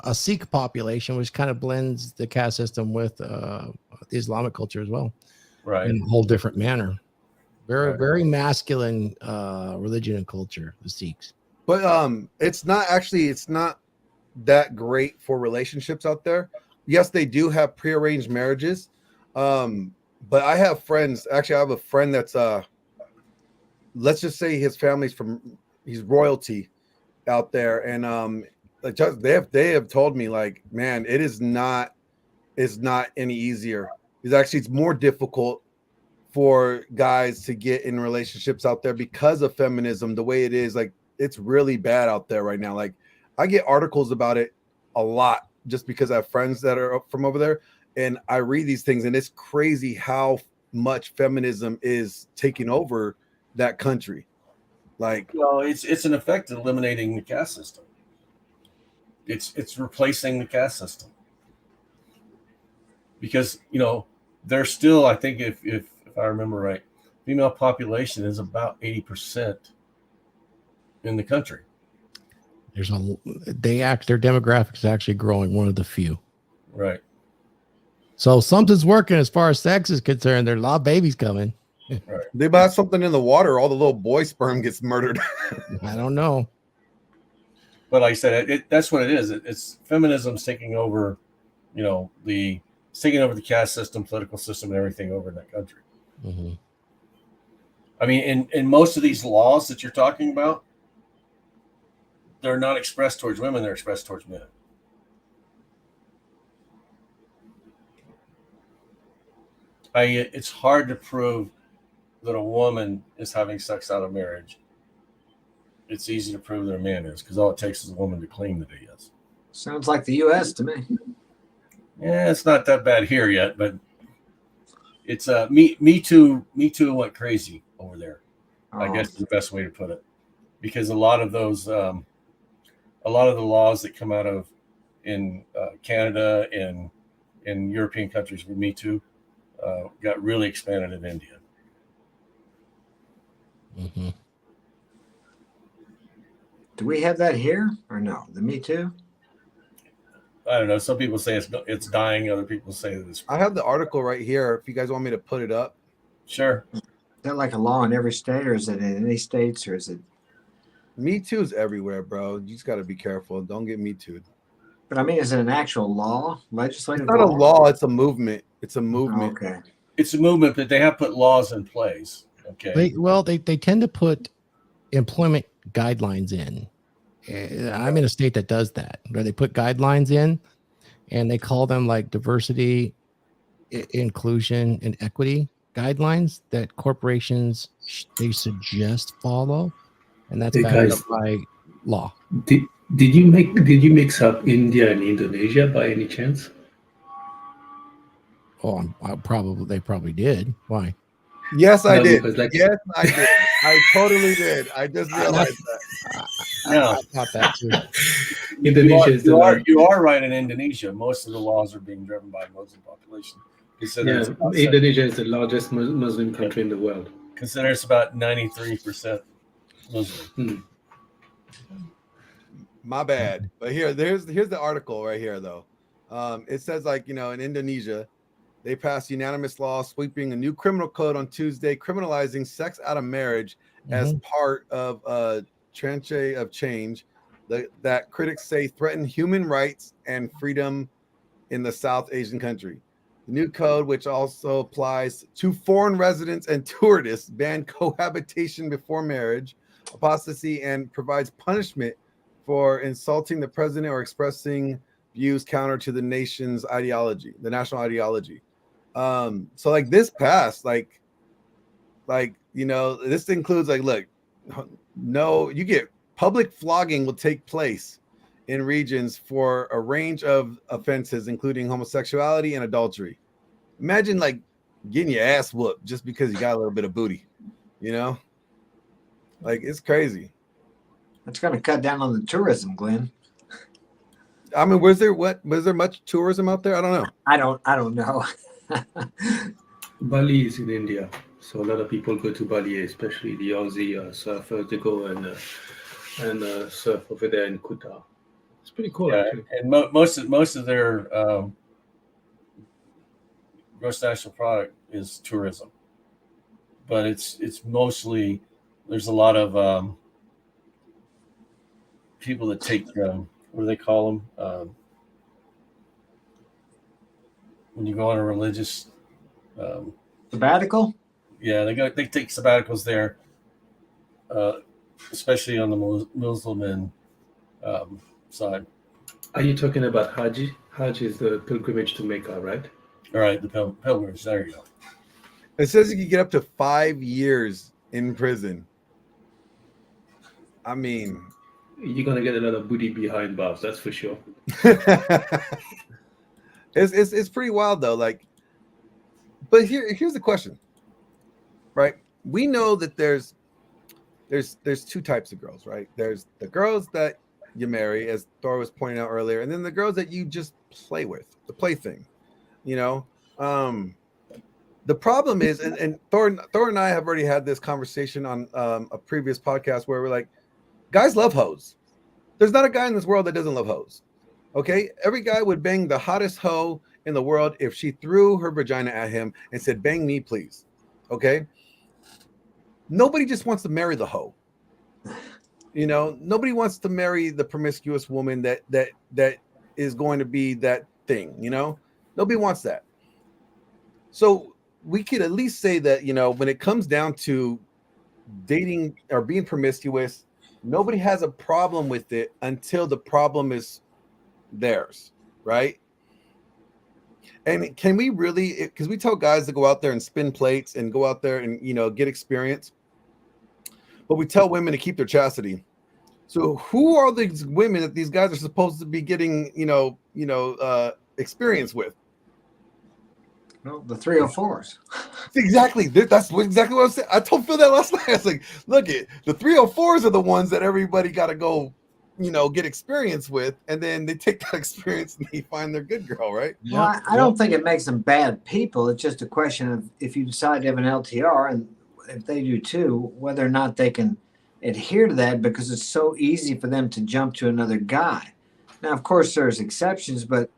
a Sikh population, which kind of blends the caste system with the Islamic culture as well. Right. In a whole different manner. Very masculine religion and culture, the Sikhs. But it's not that great for relationships out there. Yes, they do have prearranged marriages. But I have friends. Actually, I have a friend that's let's just say his family's he's royalty out there, and they have told me, like, man, it's not any easier. It's more difficult for guys to get in relationships out there because of feminism, the way it is. Like, it's really bad out there right now. Like, I get articles about it a lot just because I have friends that are from over there, and I read these things, and it's crazy how much feminism is taking over that country. Like, it's an effect of eliminating the caste system. It's replacing the caste system, because there's still, I think, if I remember right, female population is about 80% in the country. Their demographics is actually growing, one of the few. Right. So something's working as far as sex is concerned. There are a lot of babies coming. Right. They buy something in the water, all the little boy sperm gets murdered. I don't know. But like I said, that's what it is. It's feminism's taking over, taking over the caste system, political system, and everything over in that country. Mm-hmm. I mean, in most of these laws that you're talking about, they're not expressed towards women, they're expressed towards men. It's hard to prove that a woman is having sex out of marriage. It's easy to prove that a man is, because all it takes is a woman to claim that he is. Sounds like the U.S. to me. Yeah, it's not that bad here yet, but it's Me Too went crazy over there. I guess is the best way to put it, because a lot of the laws that come out of in Canada and in European countries with Me Too got really expanded in India. Mm-hmm. Do we have that here or no? The Me Too? I don't know. Some people say it's dying. Other people say that it's. I have the article right here. If you guys want me to put it up. Sure. Is that like a law in every state, or is it in any states, or is it? Me Too is everywhere, bro. You just got to be careful. Don't get Me Too'd. But I mean, is it an actual law, legislative? It's not a law. It's a movement. It's a movement. Okay. It's a movement, but they have put laws in place. Okay. They tend to put employment guidelines in. I'm in a state that does that, where they put guidelines in, and they call them like diversity, inclusion, and equity guidelines that corporations they suggest follow, and that's backed up by law. Did you mix up India and Indonesia by any chance? Oh, they probably did. Why? Yes, I did. Because, Yes, I did. I totally did. I just realized that. No. I thought that too. Indonesia is the You are right. In Indonesia, most of the laws are being driven by Muslim population. Consider it's about Indonesia is the largest Muslim country in the world. Consider it's about 93% Muslim. My bad. But here's the article right here though. It says like, in Indonesia, they passed unanimous law sweeping a new criminal code on Tuesday, criminalizing sex out of marriage as part of a tranche of change that critics say threaten human rights and freedom in the South Asian country. The new code, which also applies to foreign residents and tourists, ban cohabitation before marriage, apostasy, and provides punishment for insulting the president or expressing views counter to the nation's ideology, the national ideology. So like this passed, like this includes like, look, no, you get public flogging will take place in regions for a range of offenses, including homosexuality and adultery. Imagine like getting your ass whooped just because you got a little bit of booty, like it's crazy. That's going to cut down on the tourism, Glenn. I mean, was there much tourism out there? I don't know. I don't know. Bali is in India, so a lot of people go to Bali, especially the Aussie surfers. They go and surf over there in Kuta. It's pretty cool, actually. And most of their gross national product is tourism, but it's mostly, there's a lot of people that take what do they call them when you go on a religious sabbatical? Yeah, they take sabbaticals there, especially on the Muslim side. Are you talking about Hajj? Hajj is the pilgrimage to Mecca, right? All right, the pilgrimage. There you go. It says you can get up to 5 years in prison. I mean, you're gonna get a lot of booty behind bars, that's for sure. It's pretty wild though. Like, but here's the question, right? We know that there's two types of girls, right? There's the girls that you marry, as Thor was pointing out earlier, and then the girls that you just play with, the plaything. The problem is, and Thor and I have already had this conversation on a previous podcast where we're like, guys love hoes. There's not a guy in this world that doesn't love hoes. Okay, every guy would bang the hottest hoe in the world if she threw her vagina at him and said, "Bang me, please." Okay. Nobody just wants to marry the hoe. Nobody wants to marry the promiscuous woman that is going to be that thing. Nobody wants that. So we could at least say that when it comes down to dating or being promiscuous, nobody has a problem with it until the problem is theirs, right? And can we really, because we tell guys to go out there and spin plates and go out there and get experience, but we tell women to keep their chastity. So who are these women that these guys are supposed to be getting experience with? Well, the 304s. Exactly. That's exactly what I said. I told Phil that last night. I was like, look, the 304s are the ones that everybody got to go, get experience with. And then they take that experience and they find their good girl, right? Well, I don't think it makes them bad people. It's just a question of if you decide to have an LTR, and if they do too, whether or not they can adhere to that, because it's so easy for them to jump to another guy. Now, of course, there's exceptions, but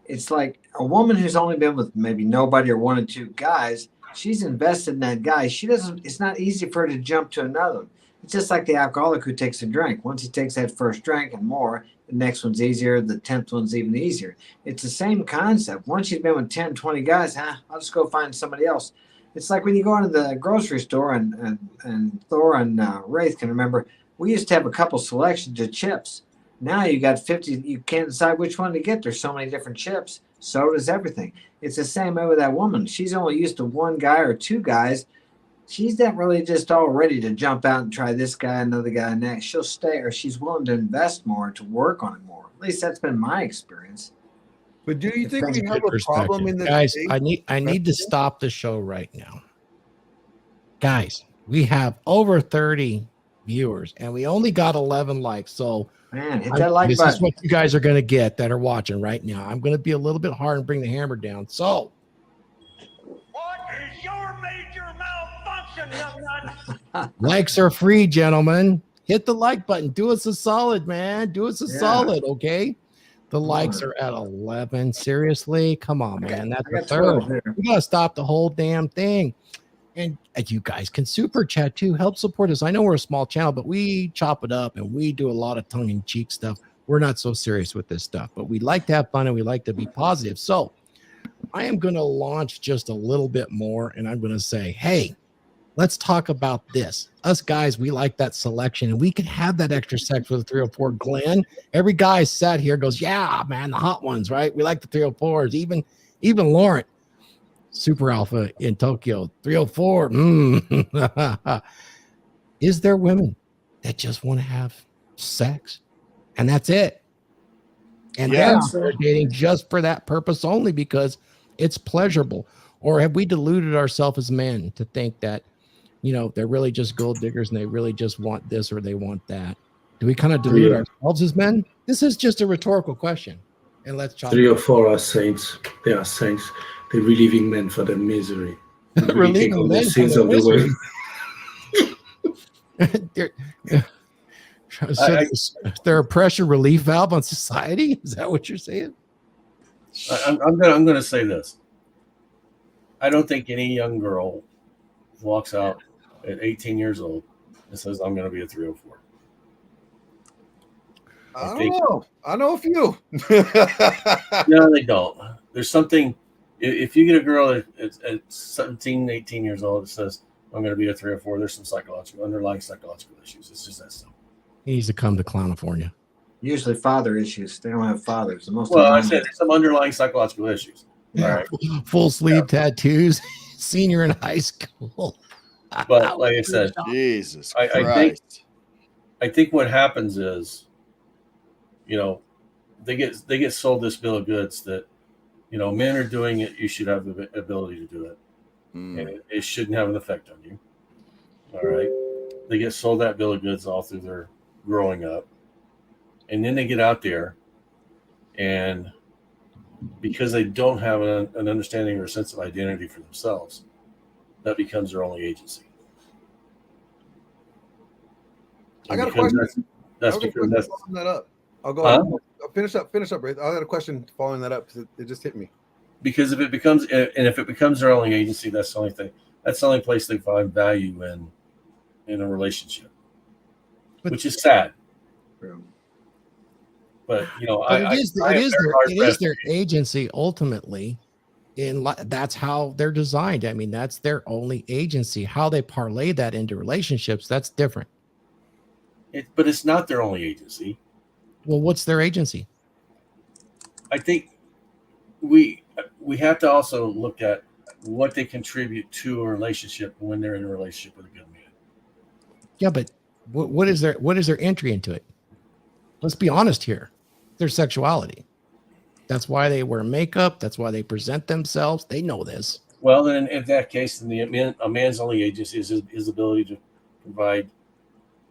it's like a woman who's only been with maybe nobody or one or two guys, she's invested in that guy. It's not easy for her to jump to another one. It's just like the alcoholic who takes a drink. Once he takes that first drink and more, the next one's easier, the 10th one's even easier. It's the same concept. Once you've been with 10, 20 guys, I'll just go find somebody else. It's like when you go into the grocery store, and Thor and Raith can remember, we used to have a couple selections of chips. Now you got 50, you can't decide which one to get. There's so many different chips. So does everything. It's the same way with that woman. She's only used to one guy or two guys. She's not really just all ready to jump out and try this guy, another guy next. She'll stay, or she's willing to invest more, to work on it more. At least that's been my experience. But do you think we have a problem in this? Guys, I need to stop the show right now. Guys, We have over 30 viewers, and we only got 11 likes. So, Man, hit that like this button. is what you guys are going to get that are watching right now. I'm going to be a little bit hard and bring the hammer down. So, What is your major malfunction, numbnut? likes are free, gentlemen. Hit the like button. Do us a solid, man. Do us a Yeah. solid, okay? The likes on. are at 11. Seriously? Come on, man. That's I the got 12 third. here. We got to stop the whole damn thing. And you guys can super chat too. Help support us. I know we're a small channel, but we chop it up and we do a lot of tongue in cheek stuff. We're not so serious with this stuff, but we like to have fun and we like to be positive. So I am going to launch just a little bit more and I'm going to say, hey, let's talk about this. Us guys, we like that selection and we can have that extra sex with a 304. Glenn, every guy sat here goes, yeah, man, the hot ones, right? We like the 304s. Even Laurent. Super Alpha in Tokyo, 304. Is there women that just want to have sex and that's it? And Yeah. they're dating just for that purpose only because it's pleasurable? Or have we deluded ourselves as men to think that, they're really just gold diggers and they really just want this or they want that? Do we kind of delude ourselves as men? This is just a rhetorical question. And let's chop 304 are saints. They are saints. They're relieving men for their misery. They really take Relieving all the men for sins their of the world. So they're a pressure relief valve on society? Is that what you're saying? I'm gonna say this. I don't think any young girl walks out at 18 years old and says, I'm going to be a 304. I know a few. No, they don't. There's something, if you get a girl at 17, 18 years old that says, I'm going to be a 304, there's some underlying psychological issues. It's just that simple. He needs to come to California. Usually father issues. They don't have fathers. Well, I said some underlying psychological issues. Yeah. All right. Full sleeve tattoos, senior in high school. But like I said, Jesus I Christ. I think what happens is, they get sold this bill of goods that, men are doing it. You should have the ability to do it. And it shouldn't have an effect on you. All right. They get sold that bill of goods all through their growing up. And then they get out there and because they don't have an understanding or a sense of identity for themselves, that becomes their only agency. I got a question. That's because that's following that up. I'll go ahead. I'll finish up, Raith. I got a question following that up because it just hit me. Because if it becomes their only agency, that's the only thing. That's the only place they find value in a relationship, which is sad. But it is their agency ultimately. That's how they're designed. I mean, that's their only agency. How they parlay that into relationships, that's different. But it's not their only agency. Well, what's their agency? I think we have to also look at what they contribute to a relationship when they're in a relationship with a good man. Yeah, but what is their entry into it? Let's be honest here. Their sexuality. That's why they wear makeup. That's why they present themselves. They know this. Well, then in that case, then a man's only agency is his ability to provide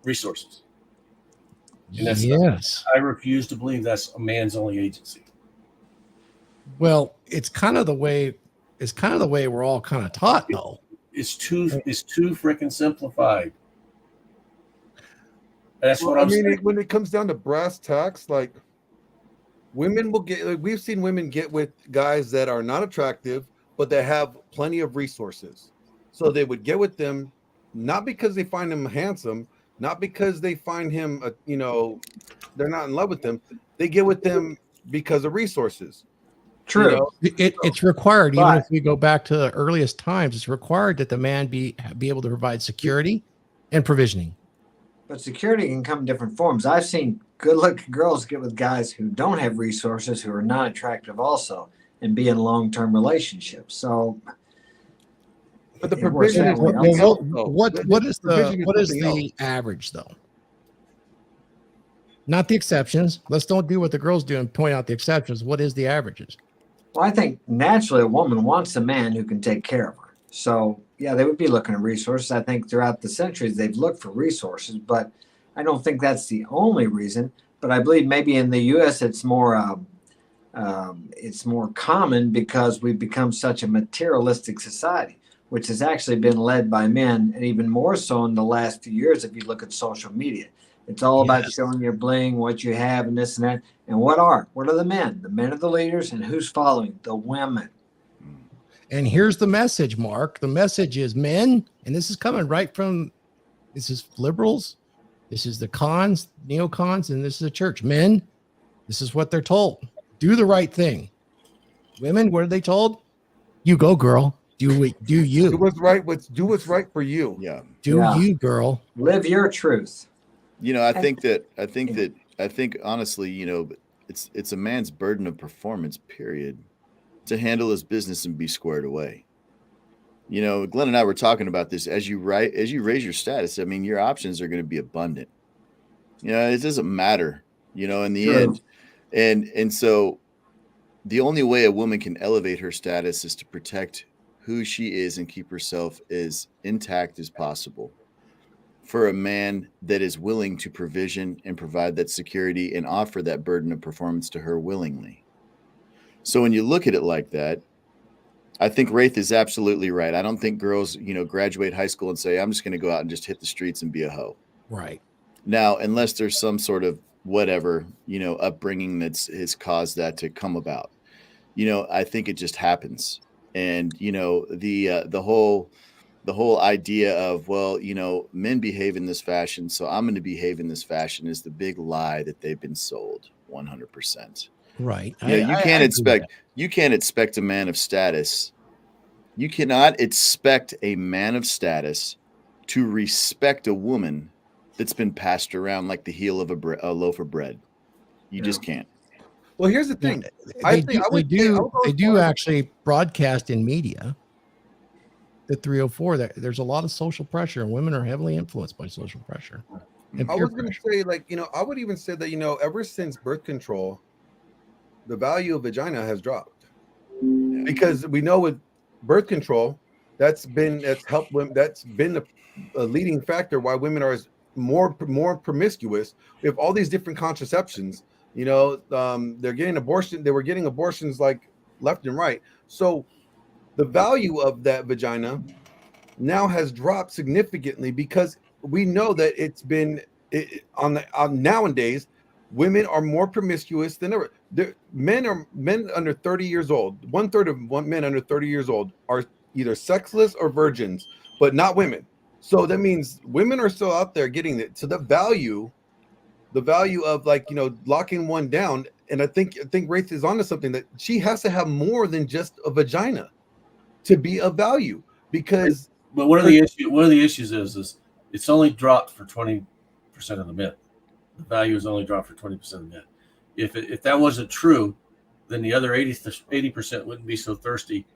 resources. And that's I refuse to believe that's a man's only agency. Well, it's kind of the way we're all kind of taught, though. It's too freaking simplified. That's what I'm saying. When it comes down to brass tacks, like women will get, we've seen women get with guys that are not attractive, but that have plenty of resources. So they would get with them, not because they find him handsome, not because they find him, they're not in love with them. They get with them because of resources. True. It's required, even if we go back to the earliest times, it's required that the man be able to provide security and provisioning. But security can come in different forms. I've seen good-looking girls get with guys who don't have resources, who are not attractive also, and be in long-term relationships. So, but the provision is what is the average though? Not the exceptions. Let's don't do what the girls do and point out the exceptions. What is the averages? Well, I think naturally a woman wants a man who can take care of her. So Yeah, they would be looking at resources. I think throughout the centuries they've looked for resources, but I don't think that's the only reason. But I believe maybe in the U.S. it's more common because we've become such a materialistic society, which has actually been led by men, and even more so in the last few years. If you look at social media, it's all about Yes. showing your bling, what you have, and this and that. And what are the men? The men are the leaders, and who's following? The women. And here's the message, Mark. The message is men, and this is coming right from, this is liberals, this is the cons, neocons, and this is the church. Men, this is what they're told. Do the right thing. Women, what are they told? You go, girl. Do it. Do you. Do what's right. Do what's right for you. Yeah. Do you, girl. Live your truth. You know, I think honestly, you know, it's a man's burden of performance, period, to handle his business and be squared away. You know, Glenn and I were talking about this. As you raise your status, I mean, your options are going to be abundant. You know, it doesn't matter, you know, in the True. end. And so the only way a woman can elevate her status is to protect who she is and keep herself as intact as possible for a man that is willing to provision and provide that security and offer that burden of performance to her willingly. So when you look at it like that, I think Raith is absolutely right. I don't think girls, you know, graduate high school and say, I'm just going to go out and just hit the streets and be a hoe. Right. Now, unless there's some sort of whatever, you know, upbringing has caused that to come about, you know, I think it just happens. And, you know, the whole idea of, well, you know, men behave in this fashion, so I'm going to behave in this fashion is the big lie that they've been sold 100%. Right. You know, you can't expect a man of status. You cannot expect a man of status to respect a woman that's been passed around like the heel of a loaf of bread. You just can't. Well, here's the thing. They do actually broadcast in media the 304 that there's a lot of social pressure, and women are heavily influenced by social pressure. And I was going to say, like, you know, I would even say that, you know, ever since birth control, the value of vagina has dropped, because we know with birth control, that's helped women. That's been a leading factor why women are more promiscuous. We have all these different contraceptions. You know, they're getting abortion. They were getting abortions like left and right. So the value of that vagina now has dropped significantly, because we know that it's been on nowadays. Women are more promiscuous than ever. Men under 30 years old. 1/3 of men under 30 years old are either sexless or virgins, but not women. So that means women are still out there getting it. So the value of, like, you know, locking one down. And I think Raith is onto something, that she has to have more than just a vagina to be of value. Because, but one of the issues is it's only dropped for 20% of the men. The value is only dropped for 20% of men. If that wasn't true, then the other 80% wouldn't be so thirsty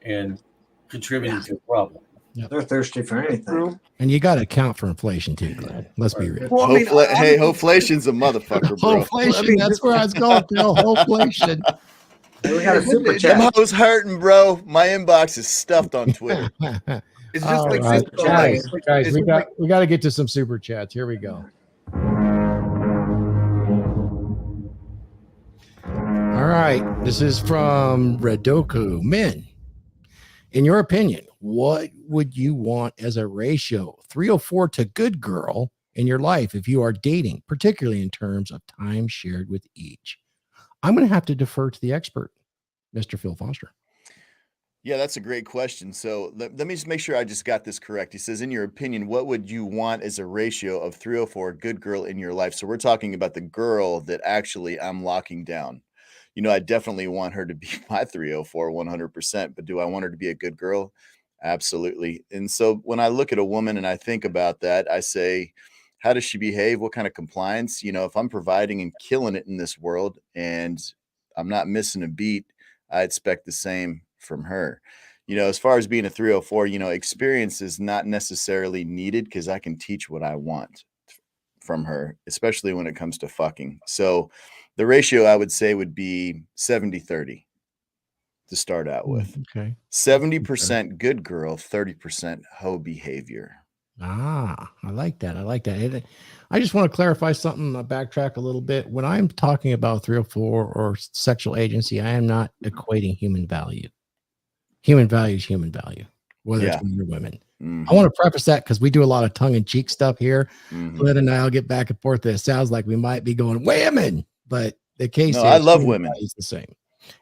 and contributing to the problem. Yep. They're thirsty for anything. And you got to account for inflation too, Glenn. Let's be real. Well, I mean, hey, hoflation's a motherfucker, bro. Hoflation, that's where I was going, Bill. Hoflation. Hey, we got a super chat. Them hoes hurting, bro. My inbox is stuffed on Twitter. It's just like right. this, guys, we got to get to some super chats. Here we go. All right, this is from Redoku. Men, in your opinion, what would you want as a ratio 304 to good girl in your life if you are dating, particularly in terms of time shared with each? I'm going to have to defer to the expert, Mr. Phil Foster. Yeah, that's a great question. So let me just make sure I just got this correct. He says, in your opinion, what would you want as a ratio of 304 good girl in your life? So we're talking about the girl that actually I'm locking down. You know, I definitely want her to be my 304 100%, but do I want her to be a good girl? Absolutely. And so when I look at a woman and I think about that, I say, how does she behave? What kind of compliance? You know, if I'm providing and killing it in this world and I'm not missing a beat, I expect the same from her. You know, as far as being a 304, you know, experience is not necessarily needed, because I can teach what I want from her, especially when it comes to fucking. So the ratio I would say would be 70-30. to start out with. Okay. 70% good girl, 30% hoe behavior. I like that. I like that. I just want to clarify something, backtrack a little bit. When I'm talking about 304 or sexual agency, I am not equating human value. Human value is human value, whether it's men or women. I want to preface that because we do a lot of tongue-in-cheek stuff here. Flynn and I'll get back and forth. It sounds like we might be going women, but the case is I love women. is the same,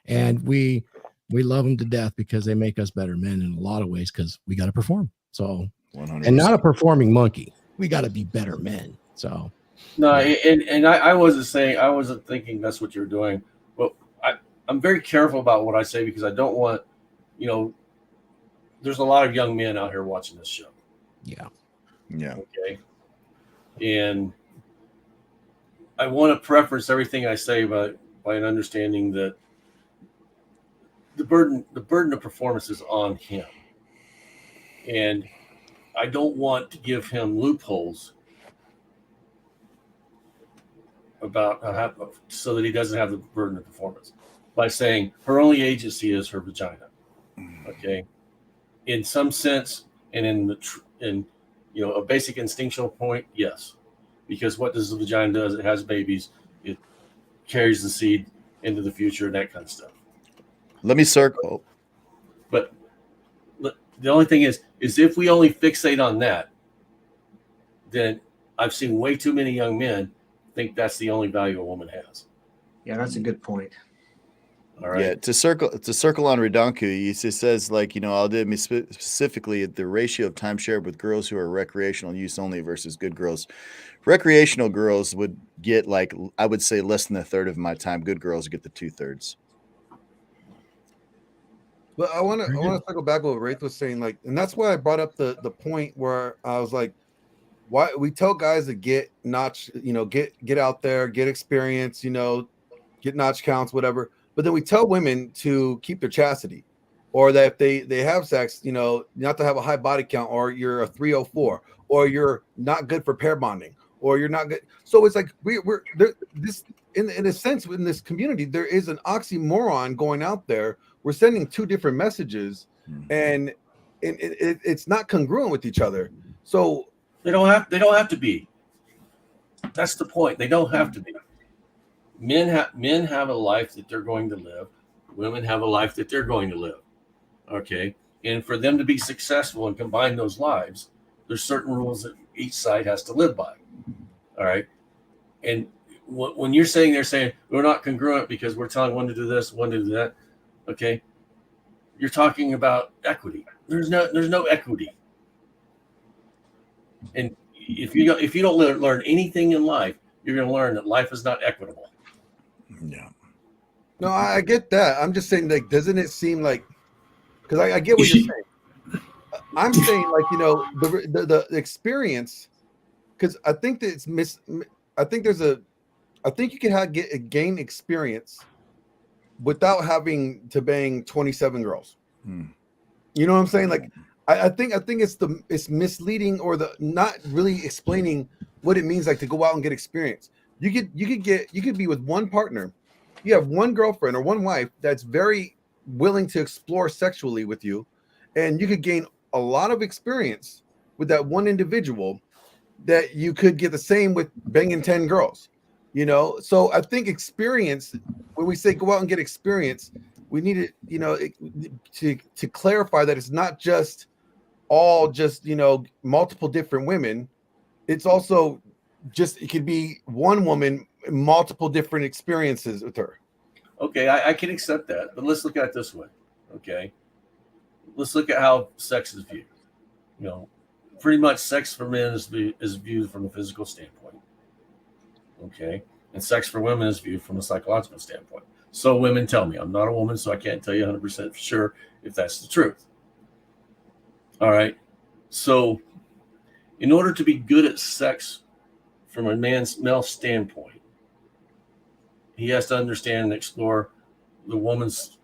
and we love them to death because they make us better men in a lot of ways because we got to perform. So 100%. and not a performing monkey. We got to be better men. So no, and I wasn't thinking that's what you're doing. But I'm very careful about what I say because I don't want, there's a lot of young men out here watching this show. Yeah. Okay. And I want to preference everything I say by an understanding that the burden of performance is on him. And I don't want to give him loopholes so that he doesn't have the burden of performance by saying her only agency is her vagina. Okay. In some sense, and in a basic instinctual point, yes. Because what does the vagina do? It has babies. It carries the seed into the future and that kind of stuff. Let me circle. But the only thing is if we only fixate on that, then I've seen way too many young men think that's the only value a woman has. Yeah, that's a good point. All right. Yeah, to circle on Redonku, he says I'll do me specifically the ratio of time shared with girls who are recreational use only versus good girls. Recreational girls would get I would say less than a third of my time. Good girls get the 2/3. But I want to circle back what Raith was saying, and that's why I brought up the point where I was like, why we tell guys to get notch, get out there, get experience, get notch counts, whatever. But then we tell women to keep their chastity, or that if they have sex, not to have a high body count, or you're a 304, or you're not good for pair bonding, or you're not good. So it's like we're there. This in a sense in this community there is an oxymoron going out there. We're sending two different messages, and it's not congruent with each other. So they don't have to be. That's the point. They don't have to be. Men have a life that they're going to live. Women have a life that they're going to live. Okay. And for them to be successful and combine those lives, there's certain rules that each side has to live by. All right. And when you're saying they're saying we're not congruent because we're telling one to do this, one to do that. Okay. You're talking about equity. There's no equity. And if you don't learn anything in life, you're going to learn that life is not equitable. Yeah. No, I get that. I'm just saying, doesn't it seem like, because I get what you're saying. I'm saying, the experience, because I think that it's I think you can gain experience without having to bang 27 girls. You know what I'm saying? I think it's misleading, or the not really explaining what it means to go out and get experience. You could be with one partner. You have one girlfriend or one wife that's very willing to explore sexually with you, and you could gain a lot of experience with that one individual that you could get the same with banging 10 girls. So I think experience, when we say go out and get experience, we need it, to clarify that it's not just multiple different women. It's also it could be one woman, multiple different experiences with her. Okay, I can accept that, but let's look at it this way. Okay, let's look at how sex is viewed. Pretty much sex for men is viewed from a physical standpoint. Okay, and sex for women is viewed from a psychological standpoint. So women tell me. I'm not a woman, so I can't tell you 100% for sure if that's the truth. All right, so in order to be good at sex from a male standpoint, he has to understand and explore the woman's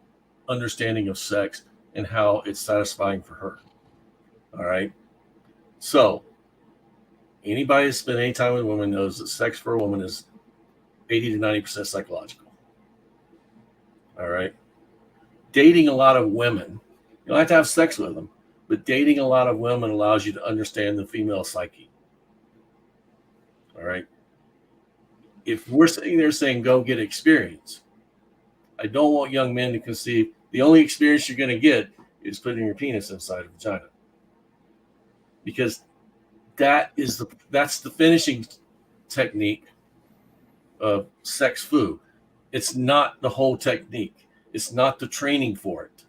understanding of sex and how it's satisfying for her. All right. So anybody that's spent any time with a woman knows that sex for a woman is 80 to 90% psychological. All right. dating a lot of women, you don't have to have sex with them, but dating a lot of women allows you to understand the female psyche. All right. If we're sitting there saying, go get experience, I don't want young men to conceive the only experience you're going to get is putting your penis inside a vagina. Because that's the finishing technique of sex food. It's not the whole technique. It's not the training for it.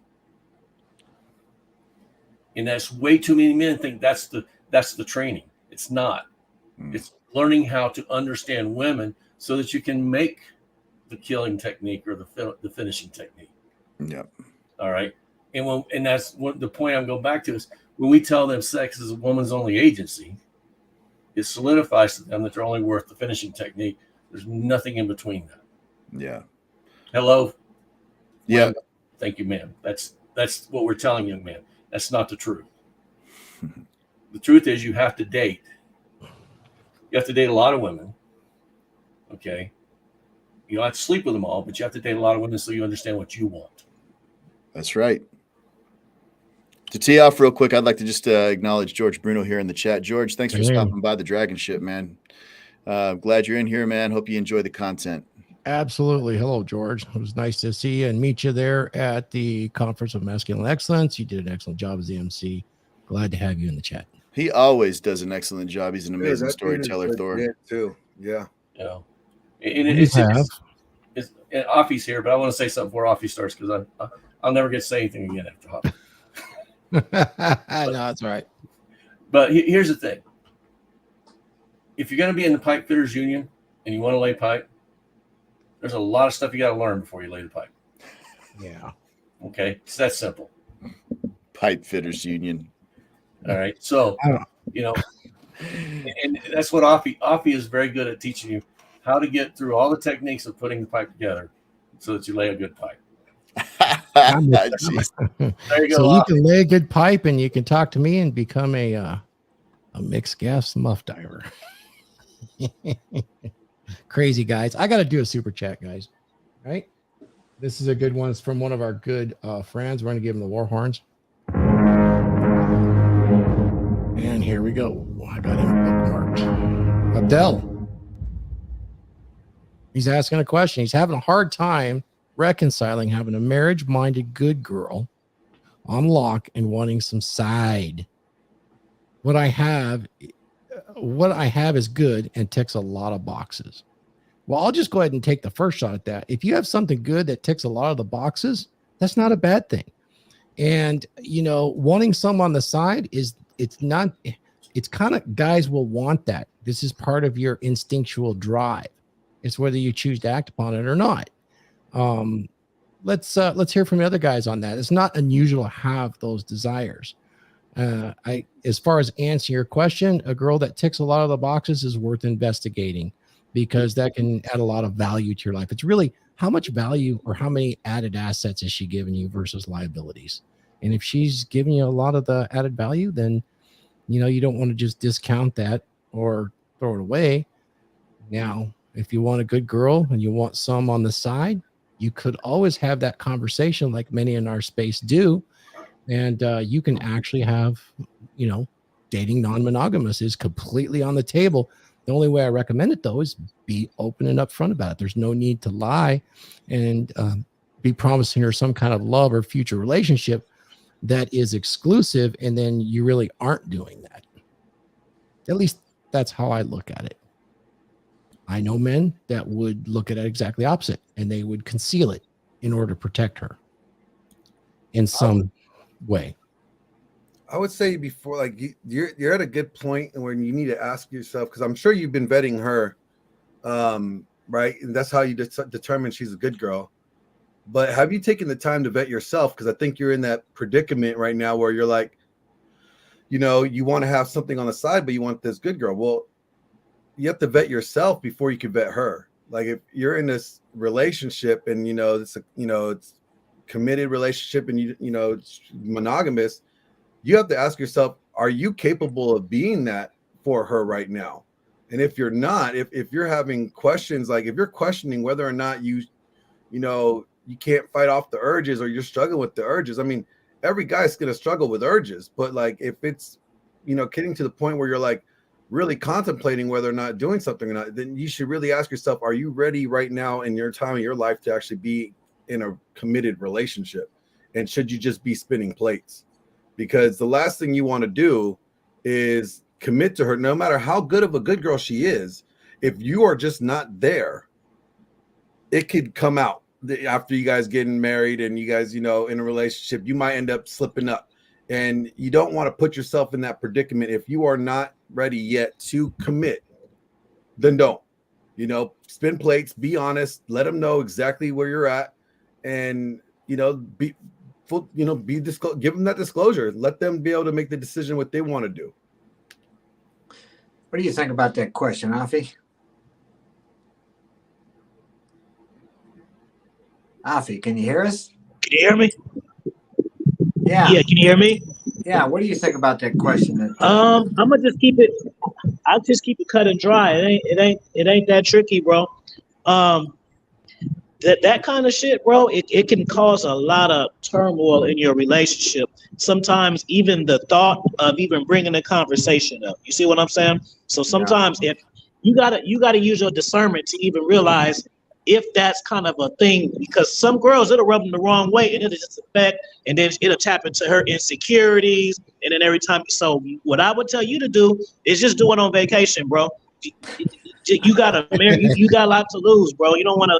And that's way too many men think that's the training. It's not. It's learning how to understand women so that you can make the killing technique or the finishing technique. Yep. All right. And that's what the point I'm going back to is when we tell them sex is a woman's only agency, it solidifies to them that they're only worth the finishing technique. There's nothing in between that. Yeah. Hello. Yeah. Thank you, ma'am. That's what we're telling young men. That's not the truth. The truth is you have to date. You have to date a lot of women. Okay. You don't have to sleep with them all, but you have to date a lot of women so you understand what you want. That's right. To tee off real quick, I'd like to just acknowledge George Bruno here in the chat. George, thanks for stopping by the DragonShip, man. Glad you're in here, man. Hope you enjoy the content. Absolutely. Hello, George. It was nice to see you and meet you there at the Conference of Masculine Excellence. You did an excellent job as the MC. Glad to have you in the chat. He always does an excellent job. He's an amazing storyteller, Thor. Too. Yeah. Yeah. And it's and Offie's here, but I want to say something before Offie starts because I'll never get to say anything again after Offie. No, that's all right. But here's the thing. If you're going to be in the pipe fitters union and you want to lay pipe, there's a lot of stuff you got to learn before you lay the pipe. Yeah. Okay. It's that simple. Pipe fitters union. All right. So, and that's what Offie is very good at teaching you how to get through all the techniques of putting the pipe together so that you lay a good pipe. There you go. So you can lay a good pipe and you can talk to me and become a mixed gas muff diver. Crazy guys. I got to do a super chat, guys. Right? This is a good one. It's from one of our good friends. We're going to give him the war horns. And here we go. I got him bookmarked. Abdel. He's asking a question. He's having a hard time reconciling having a marriage-minded good girl on lock and wanting some side. What I have is good and ticks a lot of boxes. Well, I'll just go ahead and take the first shot at that. If you have something good that ticks a lot of the boxes, that's not a bad thing. And wanting some on the side it's kind of, guys will want that. This is part of your instinctual drive. It's whether you choose to act upon it or not. Let's hear from the other guys on that. It's not unusual to have those desires. As far as answering your question, a girl that ticks a lot of the boxes is worth investigating because that can add a lot of value to your life. It's really how much value or how many added assets is she giving you versus liabilities. And if she's giving you a lot of the added value, then you don't want to just discount that or throw it away. Now, if you want a good girl and you want some on the side, you could always have that conversation like many in our space do. And you can actually have, dating non-monogamous is completely on the table. The only way I recommend it, though, is be open and upfront about it. There's no need to lie and be promising her some kind of love or future relationship that is exclusive, and then you really aren't doing that. At least that's how I look at it. I know men that would look at it exactly opposite, and they would conceal it in order to protect her in some way. I would say before, like you're at a good point when you need to ask yourself, because I'm sure you've been vetting her, right? And that's how you determine she's a good girl. But have you taken the time to vet yourself? Because I think you're in that predicament right now where you're like, you want to have something on the side, but you want this good girl. Well, you have to vet yourself before you can vet her. Like if you're in this relationship and it's committed relationship and it's monogamous, you have to ask yourself, are you capable of being that for her right now? And if you're not, if you're having questions, like if you're questioning whether or not you can't fight off the urges, or you're struggling with the urges. I mean, every guy's gonna struggle with urges, but like if it's, you know, getting to the point where you're like really contemplating whether or not doing something or not, then you should really ask yourself, are you ready right now in your time of your life to actually be in a committed relationship? And should you just be spinning plates? Because the last thing you want to do is commit to her, no matter how good of a good girl she is. If you are just not there, it could come out after you guys getting married and you guys, you know, in a relationship, you might end up slipping up. And you don't want to put yourself in that predicament. If you are not ready yet to commit, then don't. You know, spin plates, be honest, let them know exactly where you're at, and, you know, be full, you know, give them that disclosure. Let them be able to make the decision what they want to do. What do you think about that question, Afi? Afi, can you hear us? Can you hear me? Yeah. Yeah, can you hear me? Yeah. What do you think about that question? I'm gonna just keep it. I'll just keep it cut and dry. It ain't that tricky, bro. That kind of shit, bro. It can cause a lot of turmoil in your relationship. Sometimes even the thought of even bringing the conversation up. You see what I'm saying? So sometimes if you gotta use your discernment to even realize if that's kind of a thing, because some girls, it'll rub them the wrong way and it'll just affect, and then it'll tap into her insecurities. And then every time, so what I would tell you to do is just do it on vacation, bro. You gotta marry, you got a lot to lose, bro. You don't wanna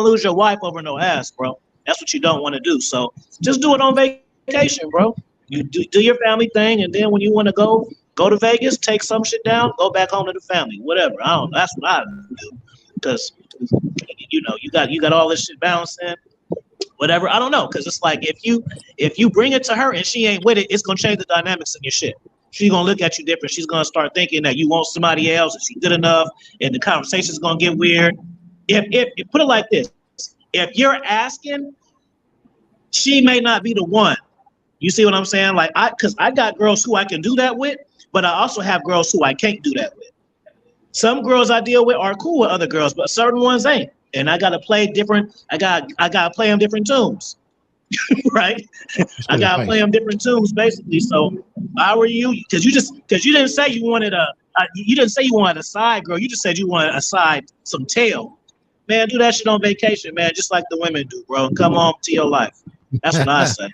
lose your wife over no ass, bro. That's what you don't want to do. So just do it on vacation, bro. You do your family thing, and then when you want to go to Vegas, take some shit down, go back home to the family, whatever. I don't. That's what I do. Because, you know, you got all this shit balanced in, whatever. I don't know, because it's like if you bring it to her and she ain't with it, it's gonna change the dynamics in your shit. She's gonna look at you different. She's gonna start thinking that you want somebody else and she's good enough, and the conversation's gonna get weird. If put it like this, if you're asking, she may not be the one. You see what I'm saying? Like because I got girls who I can do that with, but I also have girls who I can't do that with. Some girls I deal with are cool with other girls, but certain ones ain't. And I gotta play different. I gotta play them different tunes, right? I gotta play them different tunes, basically. So, if I were you, because you didn't say you wanted a side girl. You just said you wanted a side, some tail. Man, do that shit on vacation, man. Just like the women do, bro. Come on to your life. That's what I say.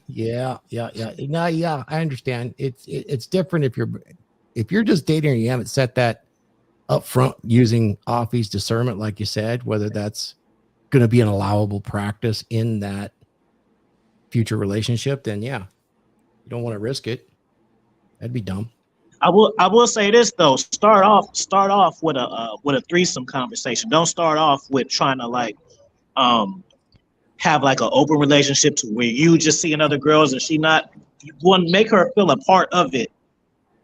Yeah. No, yeah, I understand. It's different if you're just dating and you haven't set that up front using Offie's discernment, like you said, whether that's going to be an allowable practice in that future relationship, then yeah, you don't want to risk it. That'd be dumb. I will say this though. Start off with a threesome conversation. Don't start off with trying to like have like an open relationship to where you just seeing other girls and she not. You want to make her feel a part of it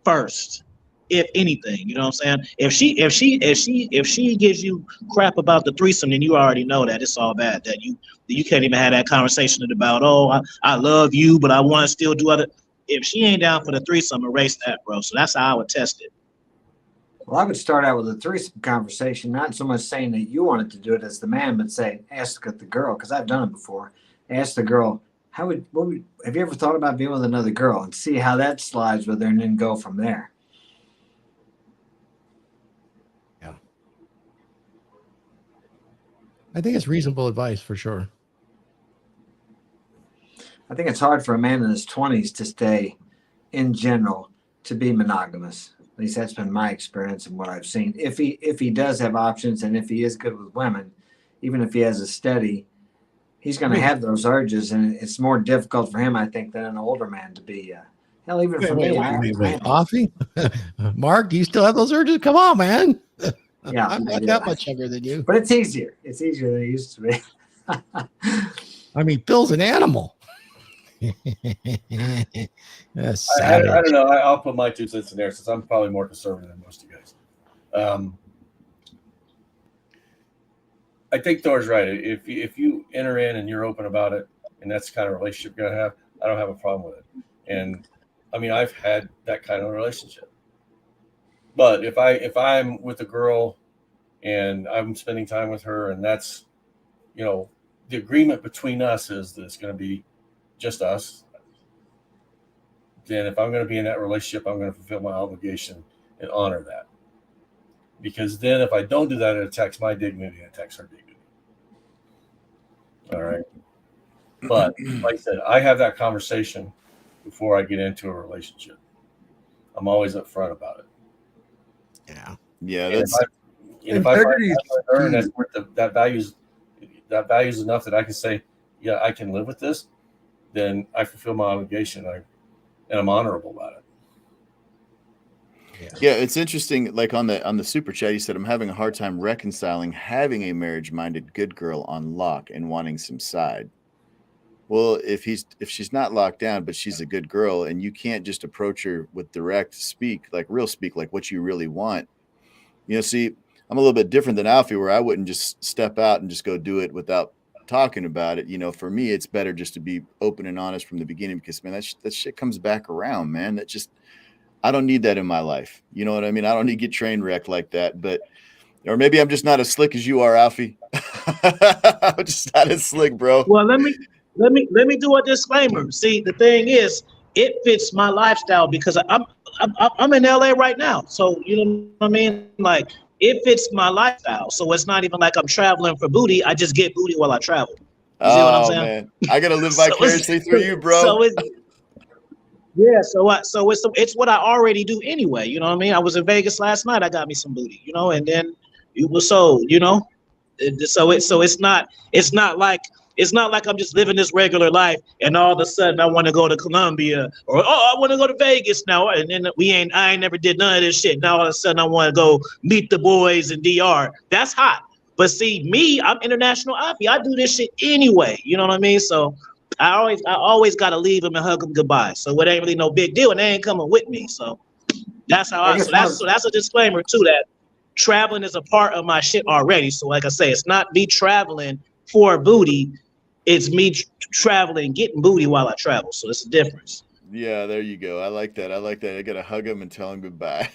first, if anything. You know what I'm saying? If she gives you crap about the threesome, then you already know that it's all bad. That you can't even have that conversation about, oh, I love you, but I want to still do other. If she ain't down for the threesome, erase that, bro. So that's how I would test it. Well, I would start out with a threesome conversation, not so much saying that you wanted to do it as the man, but ask the girl, because I've done it before. Ask the girl, have you ever thought about being with another girl, and see how that slides with her, and then go from there. Yeah. I think it's reasonable advice for sure. I think it's hard for a man in his 20s to stay, in general, to be monogamous. At least that's been my experience and what I've seen. If he does have options, and if he is good with women, even if he has a steady, he's going to have those urges, and it's more difficult for him, I think, than an older man to be. Hell, even for me. Wait. Offie? Mark, do you still have those urges? Come on, man. Yeah, I'm not that much younger than you. But it's easier. It's easier than it used to be. I mean, Phil's an animal. I don't know. I'll put my 2 cents in there since I'm probably more conservative than most of you guys. I think Thor's right. If you enter in and you're open about it, and that's the kind of relationship you're gonna have, I don't have a problem with it. And I mean, I've had that kind of relationship. But if I'm with a girl and I'm spending time with her, and that's, you know, the agreement between us is that it's going to be just us. Then if I'm going to be in that relationship, I'm going to fulfill my obligation and honor that. Because then if I don't do that, it attacks my dignity and attacks her dignity. All right. But like I said, I have that conversation before I get into a relationship. I'm always upfront about it. Yeah. Yeah, And that's if I find integrity is her and key. that's worth that values enough that I can say, yeah, I can live with this, then I fulfill my obligation. And I'm honorable about it. yeah, it's interesting. Like on the super chat, he said, I'm having a hard time reconciling having a marriage-minded good girl on lock and wanting some side. Well, if she's not locked down, but she's a good girl, and you can't just approach her with direct speak, like real speak, like what you really want. You know, see, I'm a little bit different than Alfie, where I wouldn't just step out and just go do it without talking about it. You know, for me, it's better just to be open and honest from the beginning, because man, that shit comes back around, man. That just, I don't need that in my life. You know what I mean? I don't need to get train wrecked like that. But, or maybe I'm just not as slick as you are, Alfie. I'm just not as slick, bro. Well, let me do a disclaimer. See, the thing is, it fits my lifestyle because I'm in LA right now. So you know what I mean? Like it fits my lifestyle. So it's not even like I'm traveling for booty. I just get booty while I travel. You see what I'm saying? Man, I gotta live So vicariously through you, bro. So it's yeah. So it's what I already do anyway. You know what I mean? I was in Vegas last night. I got me some booty. You know, and then it was sold. You know, so it's not like I'm just living this regular life and all of a sudden I want to go to Colombia or I want to go to Vegas now and then I ain't never did none of this shit. Now all of a sudden I want to go meet the boys in DR. That's hot. But see me, I'm international Alfie. I do this shit anyway. You know what I mean? So I always gotta leave them and hug them goodbye. So it ain't really no big deal and they ain't coming with me. So that's how that's a disclaimer too, that traveling is a part of my shit already. So like I say, it's not me traveling for booty. It's me traveling, getting booty while I travel. So it's a difference. Yeah, there you go. I like that. I gotta hug him and tell him goodbye.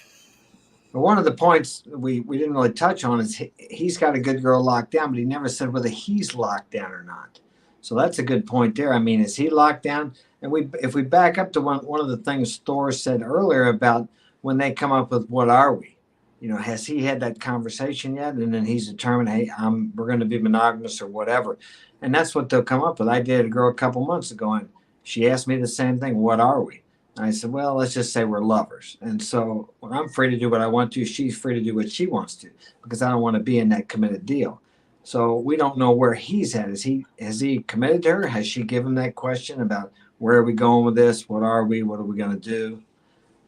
But one of the points we didn't really touch on is he's got a good girl locked down, but he never said whether he's locked down or not. So that's a good point there. I mean, is he locked down? And if we back up to one of the things Thor said earlier about when they come up with what are we? You know, has he had that conversation yet? And then he's determined, hey, we're going to be monogamous or whatever. And that's what they'll come up with. I dated a girl a couple months ago, and she asked me the same thing. What are we? And I said, well, let's just say we're lovers. And so I'm free to do what I want to. She's free to do what she wants to, because I don't want to be in that committed deal. So we don't know where he's at. Has he committed to her? Has she given him that question about where are we going with this? What are we? What are we going to do?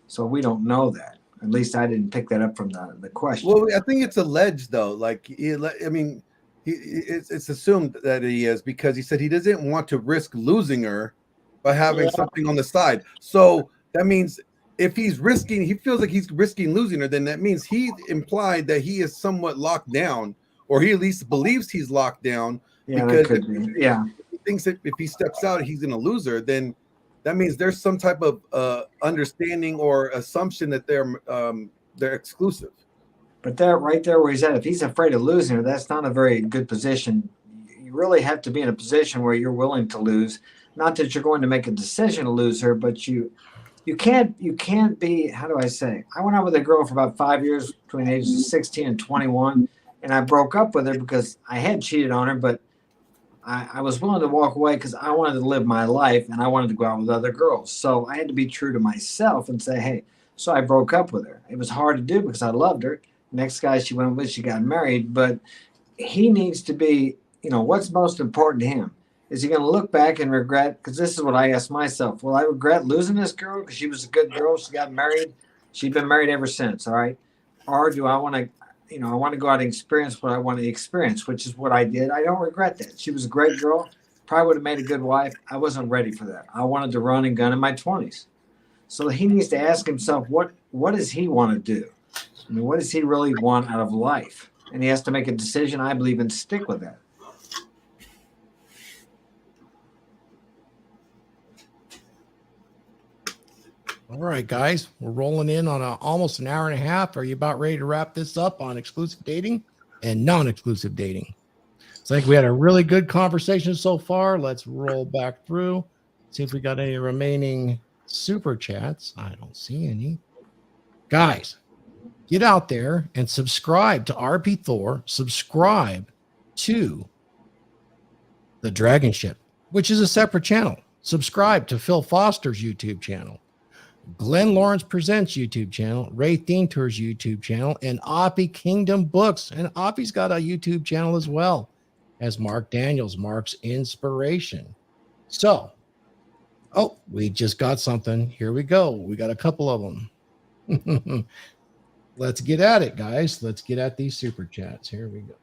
So we don't know that. At least I didn't pick that up from the question. Well, I think it's alleged though. Like, I mean, it's assumed that he is, because he said he doesn't want to risk losing her by having something on the side. So that means if he feels like he's risking losing her, then that means he implied that he is somewhat locked down, or he at least believes he's locked down. Yeah, because that could be. Yeah, he thinks that if he steps out, he's going to lose her. Then that means there's some type of understanding or assumption that they're exclusive. but that right there where he's at, if he's afraid of losing her, that's not a very good position. You really have to be in a position where you're willing to lose. Not that you're going to make a decision to lose her, but you can't be, how do I say? I went out with a girl for about 5 years between the ages of 16 and 21, and I broke up with her because I had cheated on her, but I was willing to walk away because I wanted to live my life and I wanted to go out with other girls. So I had to be true to myself and say, hey, so I broke up with her. It was hard to do because I loved her. Next guy she went with, she got married, but he needs to be, what's most important to him? Is he going to look back and regret? Because this is what I asked myself. Will I regret losing this girl because she was a good girl? She got married. She's been married ever since. All right. Or do I want to, I want to go out and experience what I want to experience, which is what I did. I don't regret that. She was a great girl. Probably would have made a good wife. I wasn't ready for that. I wanted to run and gun in my 20s. So he needs to ask himself, what does he want to do? I mean, what does he really want out of life? And he has to make a decision, I believe, and stick with that. All right, guys, we're rolling in on almost an hour and a half. Are you about ready to wrap this up on exclusive dating? and non-exclusive dating. So I think we had a really good conversation so far. Let's roll back through, see if we got any remaining super chats. I don't see any. Guys, get out there and subscribe to RP Thor. Subscribe to the DragonShip, which is a separate channel. Subscribe to Phil Foster's YouTube channel, Glenn Laurence Presents YouTube channel, Raith Deantior's YouTube channel, and Oppie Kingdom Books. And Oppie's got a YouTube channel as well as Mark Daniels, Mark's Inspiration. So, oh, we just got something. Here we go. We got a couple of them. Let's get at it, guys. Let's get at these super chats. Here we go.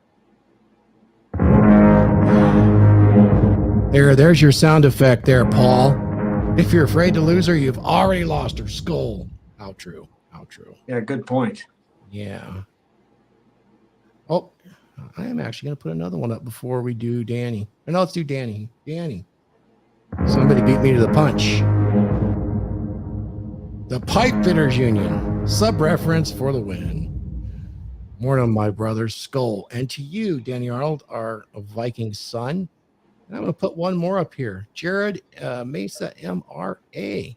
There's your sound effect there, Paul. If you're afraid to lose her, you've already lost her. Skull. How true. How true. Yeah, good point. Yeah. Oh, I am actually going to put another one up before we do Danny. No, let's do Danny. Danny. Somebody beat me to the punch. The Pipe Fitters Union. Sub-reference for the win. Morning, my brother, Skull. And to you, Danny Arnold, our Viking son. And I'm going to put one more up here. Jared Mesa MRA.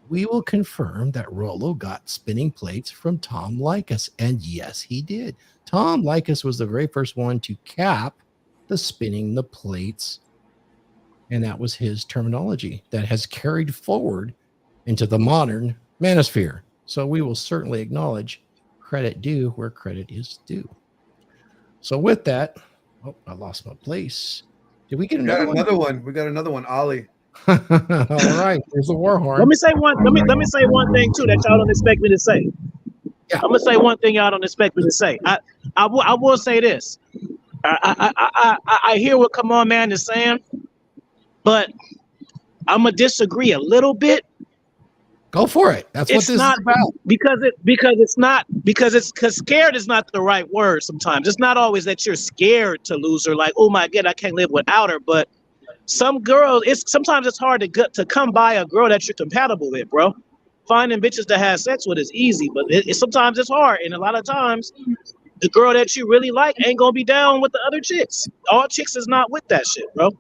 We will confirm that Rollo got spinning plates from Tom Likas. And yes, he did. Tom Likas was the very first one to cap the spinning the plates. And that was his terminology that has carried forward into the modern manosphere. So we will certainly acknowledge credit due where credit is due. So with that, oh, I lost my place. Did we get another one? We got another one, Ollie. All right, there's the war horn. Let me say one thing too that y'all don't expect me to say. Yeah. I'm gonna say one thing y'all don't expect me to say. I will say this. I hear what Come On Man is saying, but I'm gonna disagree a little bit. Go for it. That's what this is about. Because scared is not the right word sometimes. It's not always that you're scared to lose her, like, oh my God, I can't live without her. But some girls, sometimes it's hard to come by a girl that you're compatible with, bro. Finding bitches to have sex with is easy, but sometimes it's hard. And a lot of times the girl that you really like ain't gonna be down with the other chicks. All chicks is not with that shit, bro.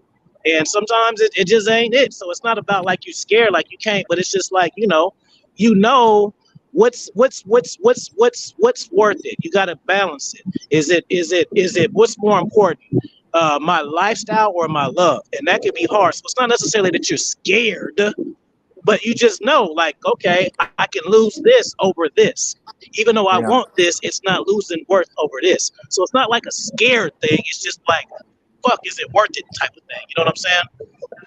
And sometimes it just ain't it. So it's not about like you scared, like you can't, but it's just like, you know what's worth it. You got to balance it. Is it what's more important? My lifestyle or my love? And that can be hard. So it's not necessarily that you're scared, but you just know, like, okay, I can lose this over this. Even though I want this, it's not losing worth over this. So it's not like a scared thing. It's just like, fuck, is it worth it type of thing? You know what I'm saying?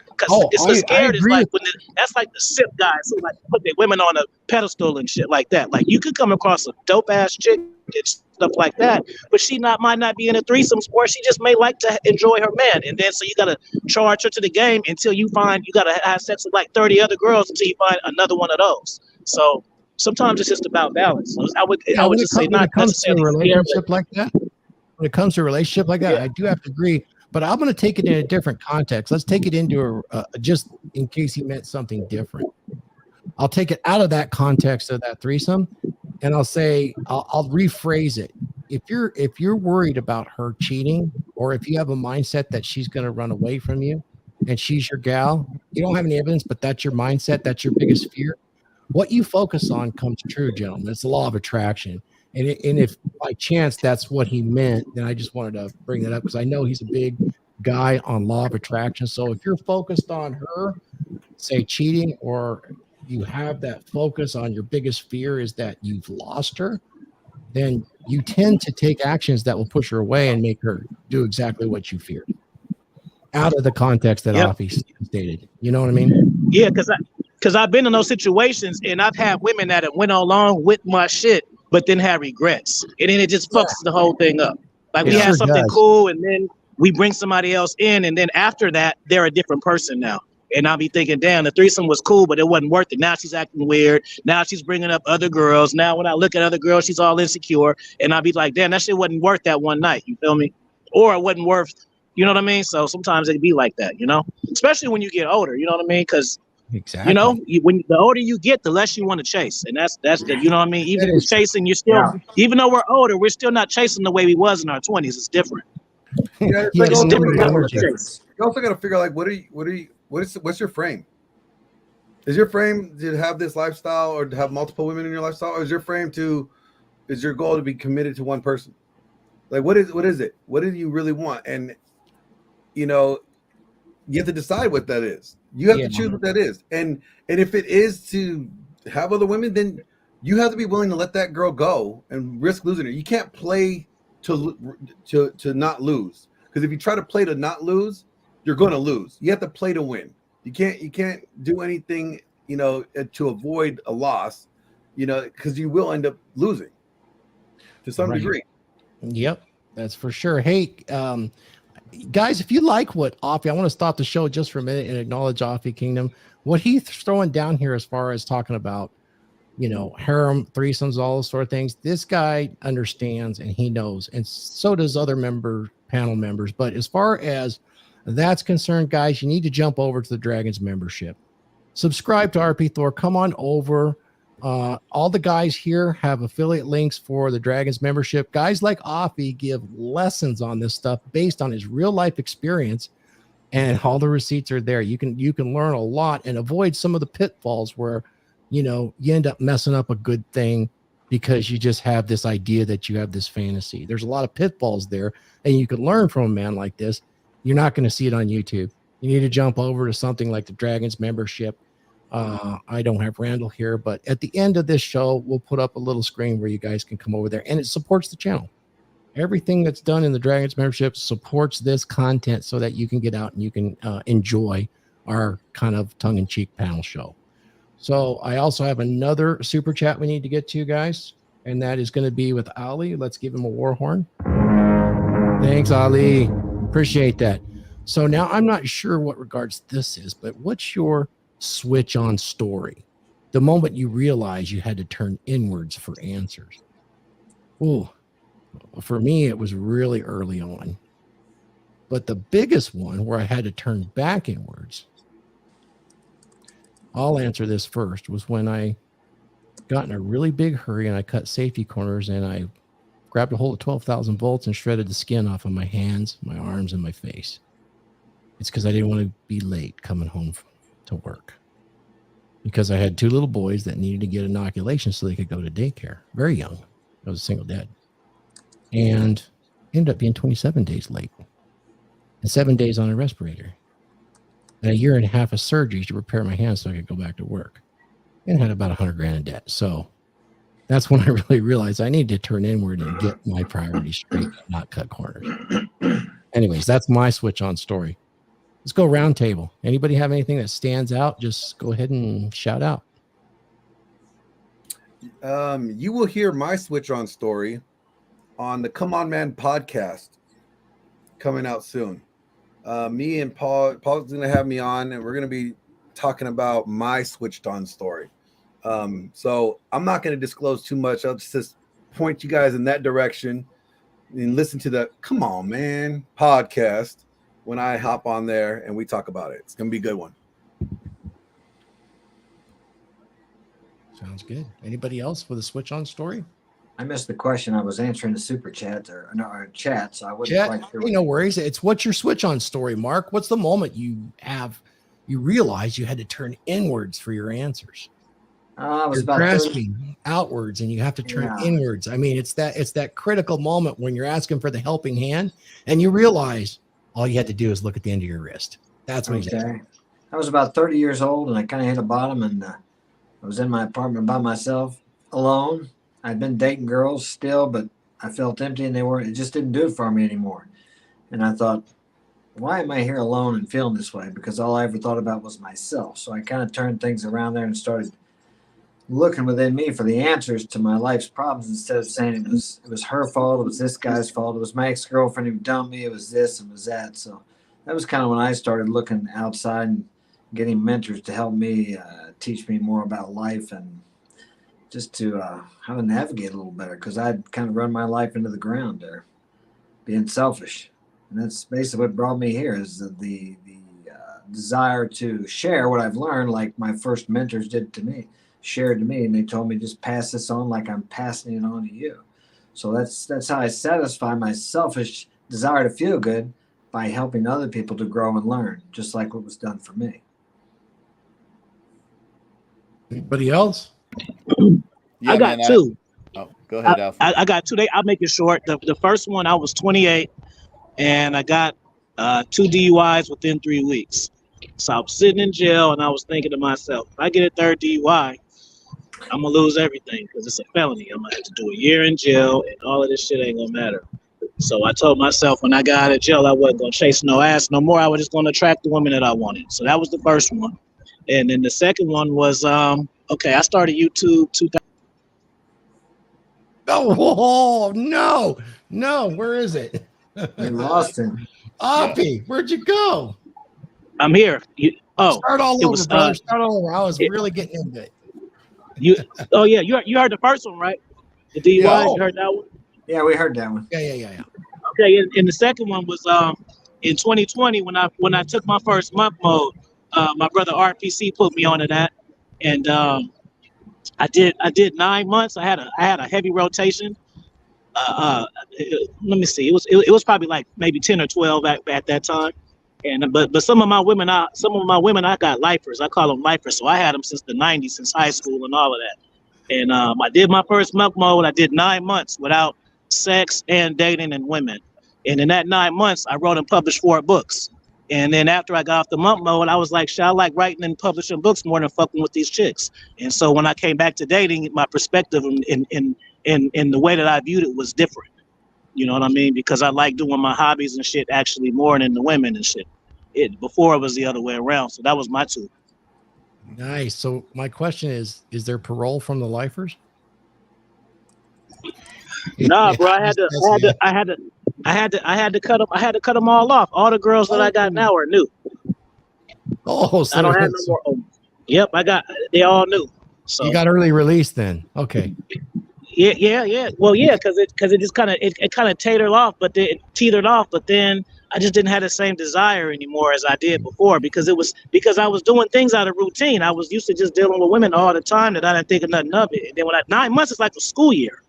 Because scared is like that's like the simp guys who like put their women on a pedestal and shit like that. Like you could come across a dope ass chick and stuff like that, but she might not be in a threesome sport. She just may like to enjoy her man, and then so you gotta charge her to the game until you find you gotta have sex with like 30 other girls until you find another one of those. So sometimes it's just about balance. I would just say not necessarily a relationship like that. When it comes to a relationship like that, I do have to agree. But I'm going to take it in a different context. Let's take it into just in case he meant something different. I'll take it out of that context of that threesome, and I'll say I'll rephrase it. If you're worried about her cheating, or if you have a mindset that she's going to run away from you, and she's your gal, you don't have any evidence, but that's your mindset. That's your biggest fear. What you focus on comes true, gentlemen. It's the law of attraction. And if by chance that's what he meant, then I just wanted to bring that up because I know he's a big guy on law of attraction. So if you're focused on her, say cheating, or you have that focus on your biggest fear is that you've lost her, then you tend to take actions that will push her away and make her do exactly what you feared. Out of the context that Offie stated. You know what I mean? Yeah, because I've been in those situations and I've had women that have went along with my shit but then have regrets. And then it just fucks the whole thing up. Like we had something cool and then we bring somebody else in and then after that, they're a different person now. And I'll be thinking, damn, the threesome was cool, but it wasn't worth it. Now she's acting weird. Now she's bringing up other girls. Now when I look at other girls, she's all insecure. And I'll be like, damn, that shit wasn't worth that one night. You feel me? Or it wasn't worth, you know what I mean? So sometimes it can be like that, you know? Especially when you get older, you know what I mean? Because Exactly. You know, when the older you get, the less you want to chase, and that's the, you know what I mean. Even That if is you're chasing, you're still, Yeah. even though we're older, we're still not chasing the way we was in our 20s. It's different. Yeah, it's Yeah, like It's also, different you level of different. chase. also got to figure out like what's your frame? Is your frame to have this lifestyle or to have multiple women in your lifestyle, or is your goal to be committed to one person? Like what is it? What do you really want? And you know, you have to decide what that is. You have Yeah. to choose what that is. And if it is to have other women, then you have to be willing to let that girl go and risk losing her. You can't play to not lose, because if you try to play to not lose, you're going to lose. You have to play to win. You can't do anything, to avoid a loss, because you will end up losing to some Right. degree. Yep, that's for sure. Hey, guys, if you like what Offie, I want to stop the show just for a minute and acknowledge Offie Kingdom. What he's throwing down here as far as talking about, harem, threesomes, all those sort of things. This guy understands and he knows, and so does other panel members. But as far as that's concerned, guys, you need to jump over to the Dragons membership. Subscribe to RP Thor. Come on over. All the guys here have affiliate links for the Dragons membership. Guys like Offie give lessons on this stuff based on his real life experience, and all the receipts are there. You can learn a lot and avoid some of the pitfalls where you end up messing up a good thing because you just have this idea that you have this fantasy. There's a lot of pitfalls there, and you can learn from a man like this. You're not going to see it on YouTube. You need to jump over to something like the Dragons membership. I don't have Randall here, but at the end of this show, we'll put up a little screen where you guys can come over there, and it supports the channel. Everything that's done in the Dragons membership supports this content so that you can get out and you can enjoy our kind of tongue-in-cheek panel show. So I also have another super chat we need to get to, guys, and that is going to be with Ali. Let's give him a war horn. Thanks, Ali. Appreciate that. So now I'm not sure what regards this is, but what's your switch on story? The moment you realize you had to turn inwards for answers. Oh, for me, it was really early on. But the biggest one where I had to turn back inwards, I'll answer this first, was when I got in a really big hurry and I cut safety corners and I grabbed a hold of 12,000 volts and shredded the skin off of my hands, my arms, and my face. It's because I didn't want to be late coming home to work, because I had two little boys that needed to get inoculation so they could go to daycare. Very young. I was a single dad. And ended up being 27 days late and 7 days on a respirator and a year and a half of surgery to repair my hands so I could go back to work, and had about $100,000 in debt. So that's when I really realized I need to turn inward and get my priorities straight and not cut corners. Anyways, that's my switch on story. Let's go round table. Anybody have anything that stands out? Just go ahead and shout out. You will hear my switch on story on the Come On Man podcast coming out soon. Me and Paul's going to have me on, and we're going to be talking about my switched on story. So I'm not going to disclose too much. I'll just point you guys in that direction and listen to the Come On Man podcast when I hop on there and we talk about it. It's going to be a good one. Sounds good. Anybody else with a switch on story? I missed the question. I was answering the super chat or chat, so I wasn't Chat, quite sure. no worries. It's what's your switch on story, Mark? What's the moment you realized you had to turn inwards for your answers? I was You're about grasping outwards and you have to turn inwards. I mean, it's that critical moment when you're asking for the helping hand and you realize all you had to do is look at the end of your wrist. That's when okay. I was about 30 years old, and I kind of hit a bottom, and I was in my apartment by myself, alone. I'd been dating girls still, but I felt empty, and it just didn't do it for me anymore. And I thought, why am I here alone and feeling this way? Because all I ever thought about was myself. So I kind of turned things around there and started looking within me for the answers to my life's problems, instead of saying it was her fault, it was this guy's fault, it was my ex-girlfriend who dumped me, it was this and was that. So that was kind of when I started looking outside and getting mentors to help me teach me more about life and just to how to navigate a little better, because I'd kind of run my life into the ground there, being selfish. And that's basically what brought me here, is the desire to share what I've learned, like my first mentors did to me, shared to me, and they told me just pass this on like I'm passing it on to you. So that's how I satisfy my selfish desire to feel good, by helping other people to grow and learn, just like what was done for me. Anybody else? Yeah, I got man, two. Go ahead, Alf. I got two. I'll make it short. The first one, I was 28, and I got 2 DUIs within 3 weeks. So I was sitting in jail, and I was thinking to myself, if I get a third DUI, I'm gonna lose everything because it's a felony. I'm gonna have to do a year in jail, and all of this shit ain't gonna matter. So I told myself when I got out of jail, I wasn't gonna chase no ass no more. I was just gonna attract the women that I wanted. So that was the first one. And then the second one was, okay, I started YouTube 2000. Oh, no, where is it? You lost him. Oppie, where'd you go? I'm here. Start all it over, was, brother. Start all over. I was really getting into it. You heard the first one, right? The DUI, you heard that one? Yeah, we heard that one. Yeah. Okay, and the second one was in 2020 when I took my first month mode. My brother RPC put me onto that, and I did 9 months. I had a heavy rotation. Let me see. It was probably like maybe 10 or 12 at that time. And but some of my women I got lifers. I call them lifers. So I had them since the 90s, since high school and all of that. And I did my first month mode. I did 9 months without sex and dating and women. And in that 9 months, I wrote and published 4 books. And then after I got off the month mode, I was like, shit, I like writing and publishing books more than fucking with these chicks. And so when I came back to dating, my perspective in the way that I viewed it was different. You know what I mean? Because I like doing my hobbies and shit actually more than the women and shit. Before it was the other way around. So that was my two. Nice. So my question is there parole from the lifers? Nah, bro, I had to cut them all off. All the girls that I got now are new. Oh, so I don't have no more. Yep, they all new. So you got early release then. Okay. Yeah. Well, yeah, because it just kind of teetered off, but then I just didn't have the same desire anymore as I did before because I was doing things out of routine. I was used to just dealing with women all the time that I didn't think of nothing of it. And then 9 months is like a school year.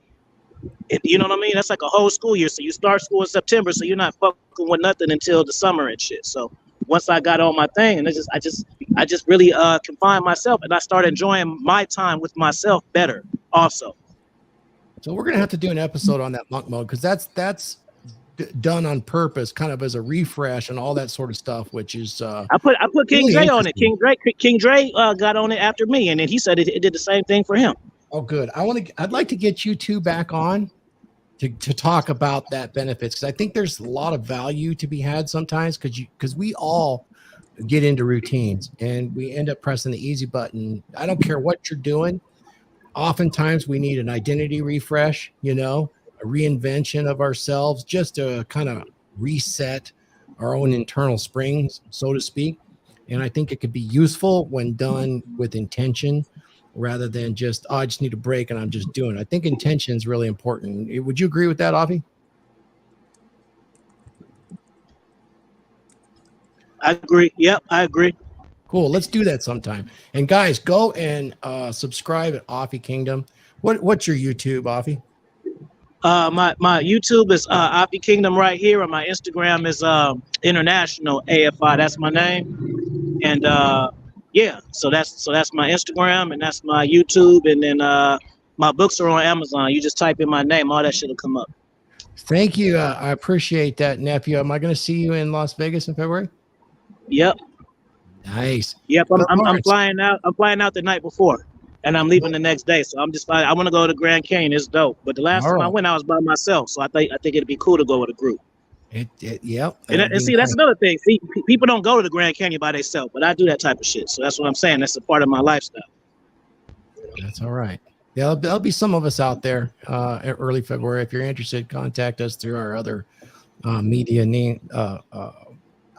You know what I mean? That's like a whole school year. So you start school in September, so you're not fucking with nothing until the summer and shit. So once I got on my thing, and I just really confined myself, and I started enjoying my time with myself better also. So we're gonna have to do an episode on that monk mode because that's done on purpose, kind of as a refresh and all that sort of stuff. Which is I put King really Dre on it. King Dre got on it after me, and then he said it did the same thing for him. Oh, good. I'd like to get you two back on to talk about that benefits because I think there's a lot of value to be had sometimes because we all get into routines and we end up pressing the easy button. I don't care what you're doing. Oftentimes we need an identity refresh, a reinvention of ourselves just to kind of reset our own internal springs, so to speak. And I think it could be useful when done with intention rather than just, I just need a break and I'm just doing it. I think intention is really important. Would you agree with that, Avi? I agree. Yep, I agree. Cool. Let's do that sometime. And guys, go and subscribe at Offie Kingdom. What's your YouTube, Offie? My YouTube is Offie Kingdom right here, and my Instagram is International AFI. That's my name. And yeah, so that's my Instagram and that's my YouTube, and then my books are on Amazon. You just type in my name, all that shit will come up. Thank you. I appreciate that, nephew. Am I going to see you in Las Vegas in February? Yep. Nice. Yep. I'm flying out. I'm flying out the night before, and I'm leaving the next day. So I'm just flying. I want to go to Grand Canyon. It's dope. But the last time I went, I was by myself. So I think it'd be cool to go with a group. Yep. And see, that's another thing. See, people don't go to the Grand Canyon by themselves, but I do that type of shit. So that's what I'm saying. That's a part of my lifestyle. That's all right. Yeah, there'll be some of us out there early February. If you're interested, contact us through our other media name,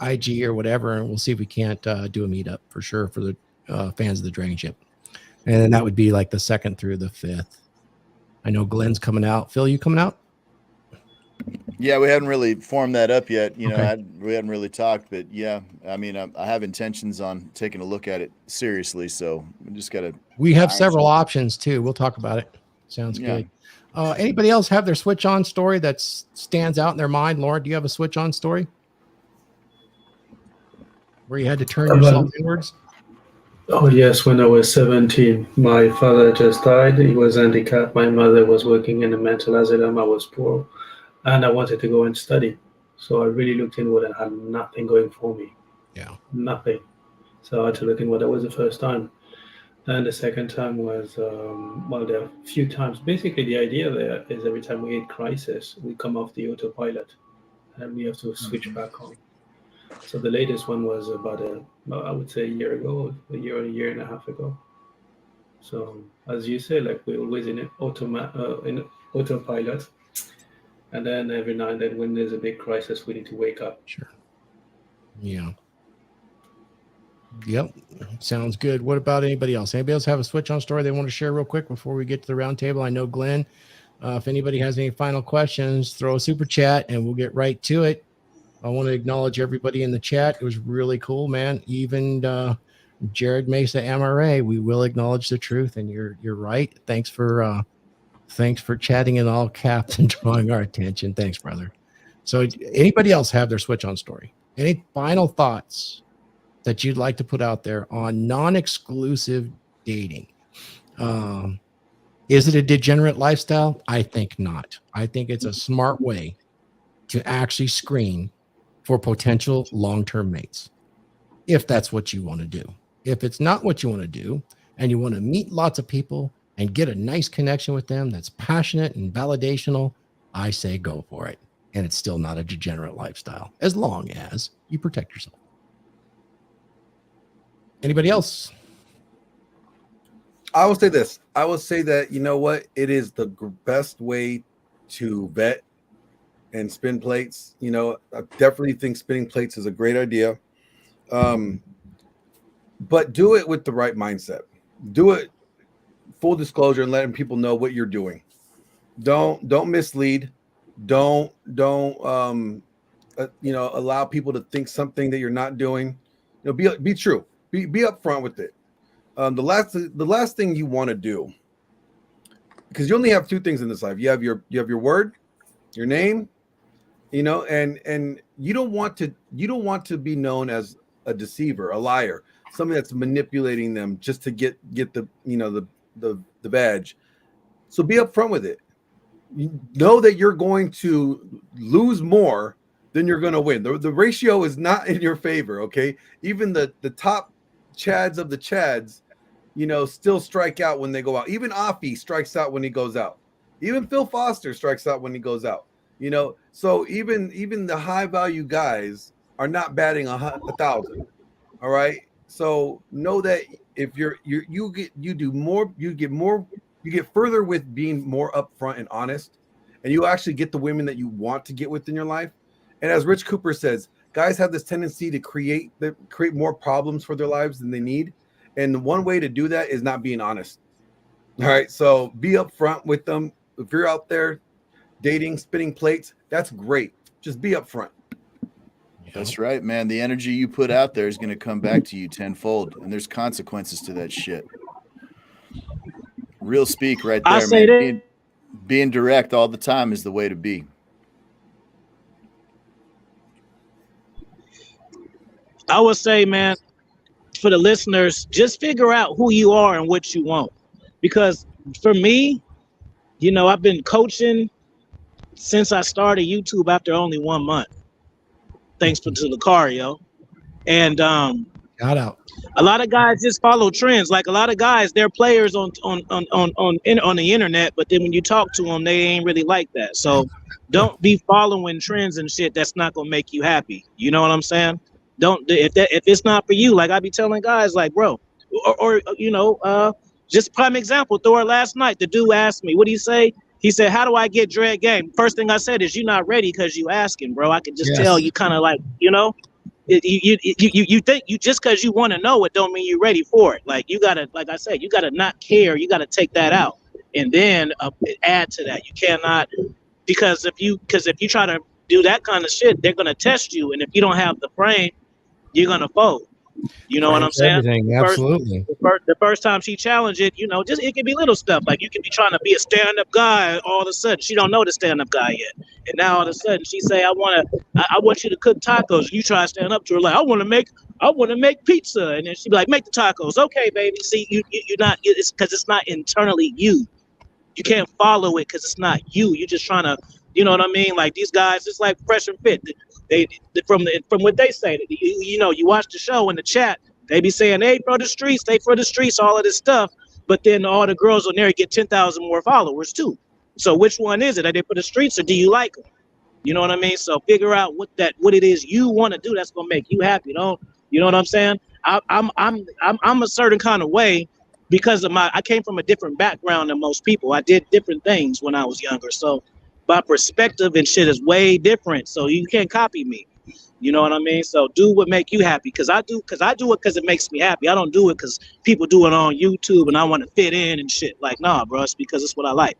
IG or whatever, and we'll see if we can't do a meetup for sure for the fans of the DragonShip. And then that would be like the 2nd through the 5th. I know Glenn's coming out. Phil, you coming out? Yeah, we haven't really formed that up yet. You know, Okay. we haven't really talked, but yeah, I mean, I have intentions on taking a look at it seriously. So we just got to. We have several options too. We'll talk about it. Sounds Yeah. good. Anybody else have their switch on story that stands out in their mind? Lauren, do you have a switch on story where you had to turn yourself inwards? Oh yes, when I was 17, my father just died. He was handicapped. My mother was working in a mental asylum. I was poor, and I wanted to go and study. So I really looked inward and had nothing going for me. Yeah. Nothing. So I had to look inward. That was the first time. And the second time was, well, there are a few times. Basically, the idea there is every time we hit crisis, we come off the autopilot and we have to switch back on. So the latest one was about I would say a year ago, a year and a half ago. So as you say, like we're always in autopilot. And then every now and then when there's a big crisis, we need to wake up. Sure. Yeah. Yep. Sounds good. What about anybody else? Anybody else have a switch on story they want to share real quick before we get to the round table? I know Glenn, if anybody has any final questions, throw a super chat and we'll get right to it. I want to acknowledge everybody in the chat. It was really cool, man. Even Jared Mesa MRA, we will acknowledge the truth. And you're right. Thanks for chatting in all caps and drawing our attention. Thanks, brother. So anybody else have their switch on story? Any final thoughts that you'd like to put out there on non-exclusive dating? Is it a degenerate lifestyle? I think not. I think it's a smart way to actually screen for potential long-term mates, if that's what you want to do. If it's not what you want to do, and you want to meet lots of people and get a nice connection with them that's passionate and validational, I say go for it. And it's still not a degenerate lifestyle, as long as you protect yourself. Anybody else? I will say this. I will say that, you know what? It is the best way to vet and spin plates. You know, I definitely think spinning plates is a great idea. But do it with the right mindset. Do it full disclosure and letting people know what you're doing. Don't mislead. Don't allow people to think something that you're not doing. You know, be true. Be upfront with it. The last thing you want to do, because you only have two things in this life. You have your word, your name, you know, and you don't want to be known as a deceiver, a liar, somebody that's manipulating them just to get the the badge. So be upfront with it. You know that you're going to lose more than you're going to win. The ratio is not in your favor. Okay, even the top Chads of the Chads, you know, still strike out when they go out. Even Offie strikes out when he goes out. Even Phil Foster strikes out when he goes out. You know, so even the high value guys are not batting 1,000. All right. So know that if you get further with being more upfront and honest, and you actually get the women that you want to get with in your life. And as Rich Cooper says, guys have this tendency to create more problems for their lives than they need. And one way to do that is not being honest. All right. So be upfront with them. If you're out there dating, spinning plates, that's great. Just be upfront. That's right, man. The energy you put out there is going to come back to you tenfold, and there's consequences to that shit. Real speak right there, man. Being direct all the time is the way to be. I would say, man, for the listeners, just figure out who you are and what you want. Because for me, you know, I've been coaching since I started YouTube after only 1 month. Thanks to the car, yo. And Shout out. a lot of guys just follow trends. Like a lot of guys, they're players on the internet, but then when you talk to them, they ain't really like that. So don't be following trends and shit that's not gonna make you happy. You know what I'm saying? If it's not for you, like I be telling guys, like, bro, or you know, just prime example. Thor last night, the dude asked me, what do you say? He said, how do I get Dread Game? First thing I said is, you're not ready because you asking, bro. I can just tell you kind of like, you know, you think you just because you want to know it don't mean you're ready for it. Like you gotta, like I said, you gotta not care. You gotta take that out and then add to that. You cannot, because if you try to do that kind of shit, they're gonna test you, and if you don't have the frame, you're gonna fold. You know what I'm saying? Everything, absolutely. The first time she challenged it, you know, just it can be little stuff. Like you can be trying to be a stand-up guy, all of a sudden she don't know the stand-up guy yet, and now all of a sudden she say, I want you to cook tacos. You try to stand up to her like, I want to make pizza, and then she be like, make the tacos. Okay, baby. See, you're not. It's because it's not internally you. You can't follow it because it's not you. You're just trying to, you know what I mean? Like these guys, it's like Fresh and Fit. They from what they say, you know, you watch the show in the chat, they be saying, they for the streets, all of this stuff. But then all the girls on there get 10,000 more followers too. So which one is it? Are they for the streets or do you like them? You know what I mean? So figure out what it is you want to do that's gonna make you happy. You know what I'm saying? I'm a certain kind of way because of I came from a different background than most people. I did different things when I was younger. So my perspective and shit is way different. So you can't copy me. You know what I mean? So do what make you happy. Cause I do it because it makes me happy. I don't do it because people do it on YouTube and I want to fit in and shit. Like, nah, bro, it's because it's what I like.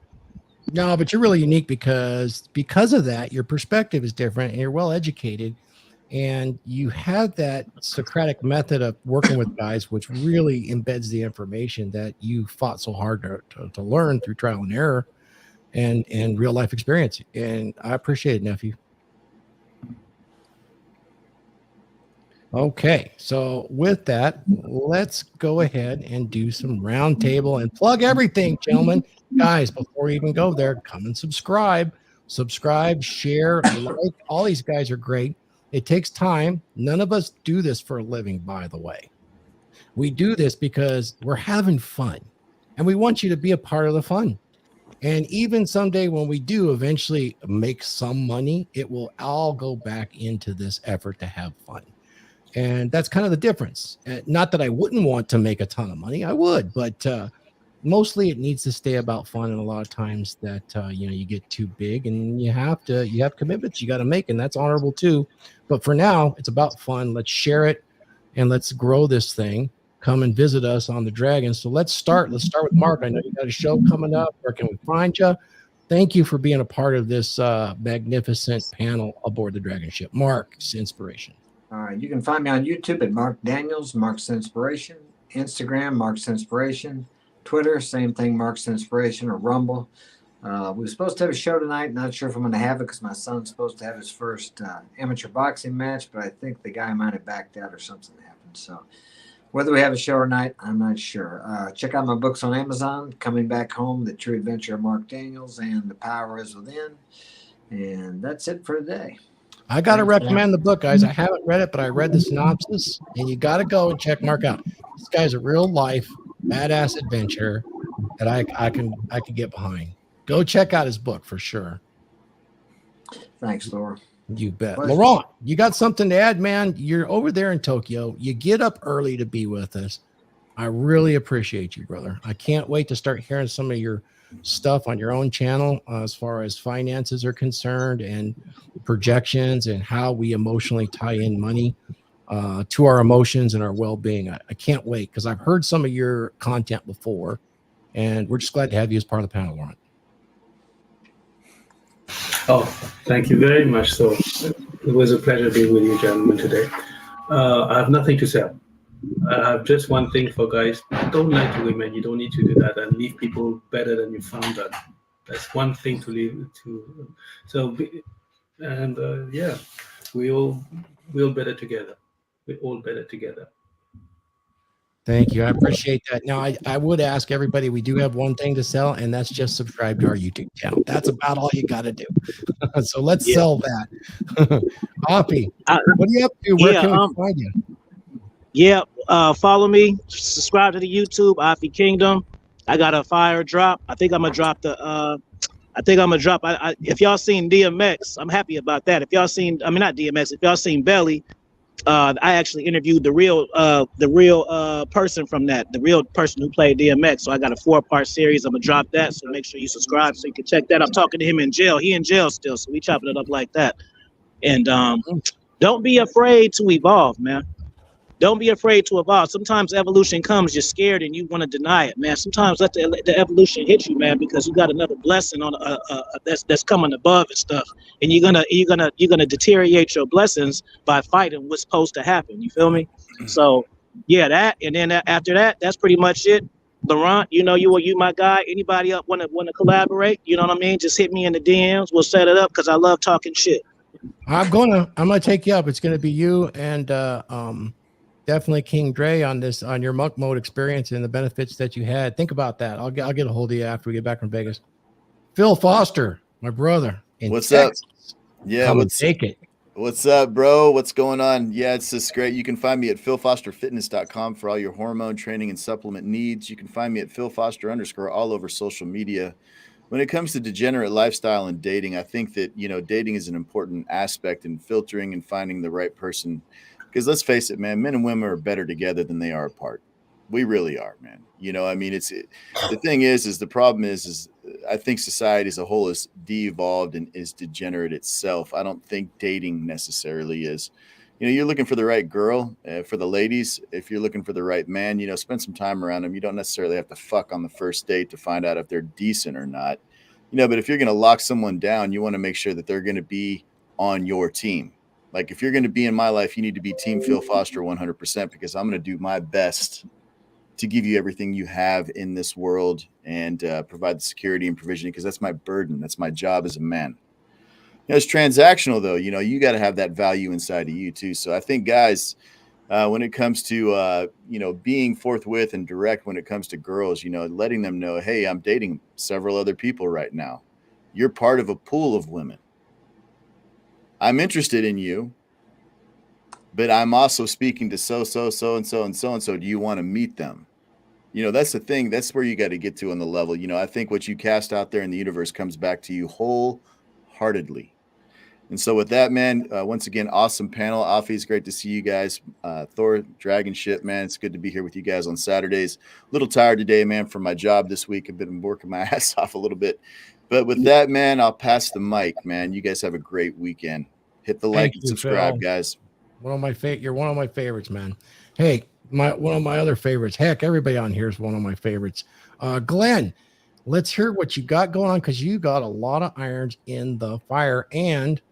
No, but you're really unique because of that, your perspective is different and you're well educated. And you have that Socratic method of working with guys, which really embeds the information that you fought so hard to learn through trial and error and real life experience. And I appreciate it, nephew. Okay, so with that, let's go ahead and do some roundtable and plug everything, gentlemen. Guys, before we even go there, come and subscribe, share, like. All these guys are great. It takes time. None of us do this for a living, by the way. We do this because we're having fun, and we want you to be a part of the fun. And even someday when we do eventually make some money, it will all go back into this effort to have fun. And that's kind of the difference. Not that I wouldn't want to make a ton of money. I would, but mostly it needs to stay about fun. And a lot of times that, you get too big and you have commitments you got to make, and that's honorable too. But for now, it's about fun. Let's share it and let's grow this thing. Come and visit us on the Dragon. So let's start with Mark. I know you got a show coming up. Where can we find you? Thank you for being a part of this magnificent panel aboard the Dragonship. Mark's Inspiration. All right, you can find me on YouTube at Mark Daniels, Mark's Inspiration, Instagram, Mark's Inspiration, Twitter, same thing, Mark's Inspiration, or Rumble. We were supposed to have a show tonight. Not sure if I'm going to have it because my son's supposed to have his first amateur boxing match, but I think the guy might have backed out or something happened. So whether we have a show or not, I'm not sure. Check out my books on Amazon, Coming Back Home, The True Adventure of Mark Daniels, and The Power is Within. And that's it for today. I got to recommend the book, guys. I haven't read it, but I read the synopsis, and you got to go and check Mark out. This guy's a real life badass adventurer that I can get behind. Go check out his book for sure. Thanks, Laura. You bet. Laurent, you got something to add, man? You're over there in Tokyo. You get up early to be with us. I really appreciate you, brother. I can't wait to start hearing some of your stuff on your own channel as far as finances are concerned and projections and how we emotionally tie in money to our emotions and our well-being. I can't wait because I've heard some of your content before, and we're just glad to have you as part of the panel, Laurent. Oh, thank you very much. So it was a pleasure being with you gentlemen today. I have nothing to say. I have just one thing for guys. Don't lie to women. You don't need to do that and leave people better than you found them. That's one thing to leave to. So, we'll better together. We're all better together. Thank you. I appreciate that. Now, I would ask everybody, we do have one thing to sell, and that's just subscribe to our YouTube channel. That's about all you got to do. So let's sell that. Hoppy, what are you up to? Where can we find you? Yeah, follow me. Subscribe to the YouTube, Afi Kingdom. I got a fire drop. I think I'm gonna drop if y'all seen DMX, I'm happy about that. If y'all seen, not DMX. If y'all seen Belly, I actually interviewed the real person from that, the real person who played DMX. So I got a 4-part series. I'm gonna drop that. So make sure you subscribe so you can check that. I'm talking to him in jail. He in jail still, so we chopping it up like that. And don't be afraid to evolve, man. Don't be afraid to evolve. Sometimes evolution comes, you're scared and you want to deny it, man. Sometimes let the evolution hit you, man, because you got another blessing on that's coming above and stuff, and you're gonna deteriorate your blessings by fighting what's supposed to happen. You feel me? So yeah, that, and then after that, that's pretty much it. Laurent, you my guy. Anybody up want to collaborate? You know what I mean? Just hit me in the DMs. We'll set it up because I love talking shit. I'm gonna take you up. It's gonna be you and definitely King Dre on your monk mode experience and the benefits that you had. Think about that. I'll get a hold of you after we get back from Vegas. Phil Foster, my brother. What's Texas. up? Yeah, Come and take it. What's up, bro? What's going on? Yeah, it's just great. You can find me at philfosterfitness.com for all your hormone training and supplement needs. You can find me at philfoster_ all over social media. When it comes to degenerate lifestyle and dating, I think that, dating is an important aspect in filtering and finding the right person. Because let's face it, man, men and women are better together than they are apart. We really are, man. The thing is the problem is I think society as a whole is de-evolved and is degenerate itself. I don't think dating necessarily is. You're looking for the right girl. For the ladies, if you're looking for the right man, spend some time around them. You don't necessarily have to fuck on the first date to find out if they're decent or not. But if you're going to lock someone down, you want to make sure that they're going to be on your team. Like, if you're going to be in my life, you need to be Team Phil Foster 100%, because I'm going to do my best to give you everything you have in this world and provide the security and provision, because that's my burden. That's my job as a man. It's transactional, though. You got to have that value inside of you, too. So I think, guys, when it comes to, being forthwith and direct when it comes to girls, letting them know, hey, I'm dating several other people right now. You're part of a pool of women. I'm interested in you, but I'm also speaking to so-and-so. Do you want to meet them? That's the thing. That's where you got to get to on the level. I think what you cast out there in the universe comes back to you wholeheartedly. And so with that, man, once again, awesome panel. Afi, it's great to see you guys. Thor, DragonShip, man, it's good to be here with you guys on Saturdays. A little tired today, man, from my job this week. I've been working my ass off a little bit. But with that, man, I'll pass the mic, man. You guys have a great weekend. Hit the like and subscribe, Phil. Guys. You're one of my favorites, man. Hey, one of my other favorites. Heck, everybody on here is one of my favorites. Glenn, let's hear what you got going on, because you got a lot of irons in the fire. And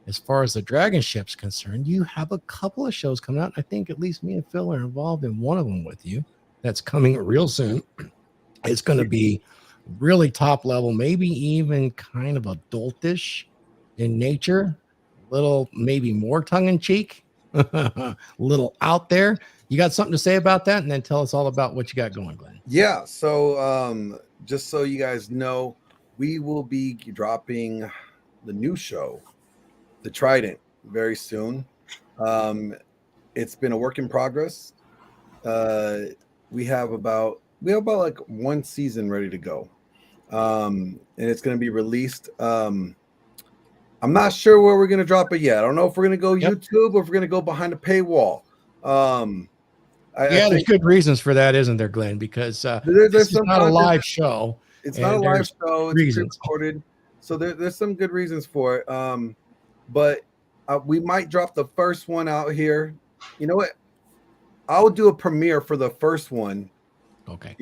as far as the DragonShip's concerned, you have a couple of shows coming out. I think at least me and Phil are involved in one of them with you. That's coming real soon. It's going to be really top level, maybe even kind of adultish in nature, little maybe more tongue-in-cheek, a little out there. You got something to say about that? And then tell us all about what you got going, Glenn. Yeah, so just so you guys know, we will be dropping the new show, The Trident, very soon. It's been a work in progress. We have about like one season ready to go. And it's going to be released. I'm not sure where we're going to drop it yet. I don't know if we're going to go YouTube or if we're going to go behind a paywall. There's good reasons for that, isn't there, Glenn? Because there's not a live show. It's not a live show. It's recorded. So there's some good reasons for it. But we might drop the first one out here. You know what? I'll do a premiere for the first one. Okay.